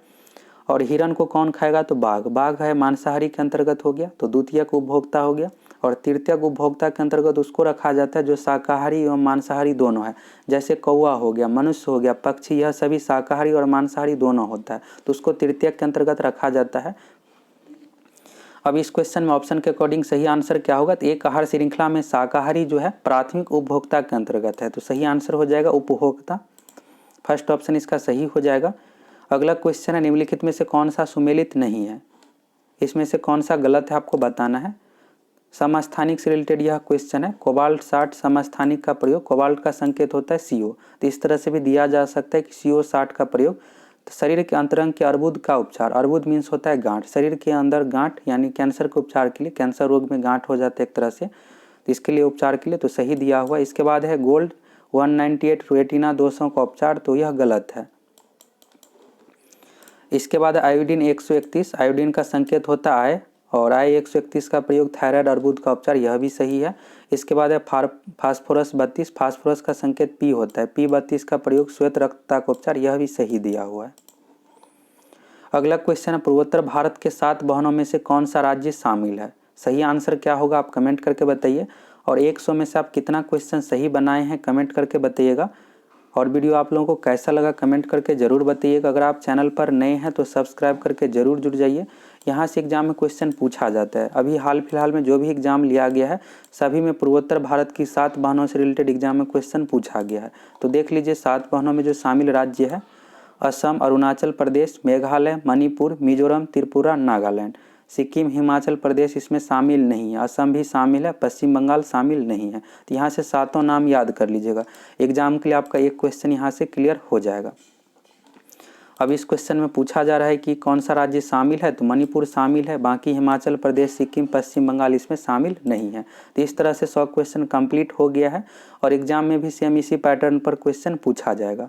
और हिरन को कौन खाएगा, तो बाघ, बाघ है मांसाहारी के अंतर्गत हो गया, तो द्वितीयक उपभोक्ता हो गया। और तृतीयक उपभोक्ता के अंतर्गत उसको रखा जाता है जो शाकाहारी एवं मांसाहारी दोनों है, जैसे कौवा हो गया, मनुष्य हो गया, पक्षी, यह सभी शाकाहारी और मांसाहारी दोनों होता है, तो उसको तृतीयक के अंतर्गत रखा जाता है। अब इस क्वेश्चन में ऑप्शन के अकॉर्डिंग सही आंसर क्या होगा, तो एक आहार श्रृंखला में शाकाहारी जो है प्राथमिक उपभोक्ता के अंतर्गत है, तो सही आंसर हो जाएगा उपभोक्ता। फर्स्ट ऑप्शन इसका सही हो जाएगा। अगला क्वेश्चन है निम्नलिखित में से कौन सा सुमेलित नहीं है, इसमें से कौन सा गलत है आपको बताना है। समस्थानिक से रिलेटेड यह क्वेश्चन है। कोबाल्ट 60 समस्थानिक का प्रयोग, कोबाल्ट का संकेत होता है CO, तो इस तरह से भी दिया जा सकता है कि CO 60 का प्रयोग। तो शरीर के अंतरंग के अर्बुद का उपचार, अर्बुद मीन्स होता है गांठ, शरीर के अंदर गांठ यानी कैंसर के उपचार के लिए, कैंसर रोग में गांठ हो जाता है एक तरह से, तो इसके लिए उपचार के लिए तो सही दिया हुआ। इसके बाद है गोल्ड 198 रेटिना दोषों का उपचार, तो यह गलत है। इसके बाद आयोडीन 131, आयोडीन का संकेत होता है और I-131 का प्रयोग थायराइड अर्बुद का उपचार, यह भी सही है। इसके बाद है फास्फोरस 32, फास्फोरस का संकेत P होता है, P32 का प्रयोग श्वेत रक्तता का उपचार, यह भी सही दिया हुआ है। अगला क्वेश्चन है पूर्वोत्तर भारत के 7 बहनों में से कौन सा राज्य शामिल है। सही आंसर क्या होगा आप कमेंट करके बताइए, और 100 में से आप कितना क्वेश्चन सही बनाए हैं कमेंट करके बताइएगा। और वीडियो आप लोगों को कैसा लगा कमेंट करके ज़रूर बताइएगा। अगर आप चैनल पर नए हैं तो सब्सक्राइब करके ज़रूर जुड़ जाइए। यहाँ से एग्जाम में क्वेश्चन पूछा जाता है। अभी हाल फिलहाल में जो भी एग्जाम लिया गया है सभी में पूर्वोत्तर भारत की 7 बहनों से रिलेटेड एग्जाम में क्वेश्चन पूछा गया है। तो देख लीजिए 7 बहनों में जो शामिल राज्य है असम, अरुणाचल प्रदेश, मेघालय, मणिपुर, मिजोरम, त्रिपुरा, नागालैंड। सिक्किम, हिमाचल प्रदेश इसमें शामिल नहीं है, असम भी शामिल है, पश्चिम बंगाल शामिल नहीं है। तो यहाँ से 7 नाम याद कर लीजिएगा, एग्जाम के लिए आपका एक क्वेश्चन यहाँ से क्लियर हो जाएगा। अब इस क्वेश्चन में पूछा जा रहा है कि कौन सा राज्य शामिल है, तो मणिपुर शामिल है, बाकी हिमाचल प्रदेश, सिक्किम, पश्चिम बंगाल इसमें शामिल नहीं है। तो इस तरह से 100 क्वेश्चन कंप्लीट हो गया है और एग्जाम में भी सेम इसी पैटर्न पर क्वेश्चन पूछा जाएगा।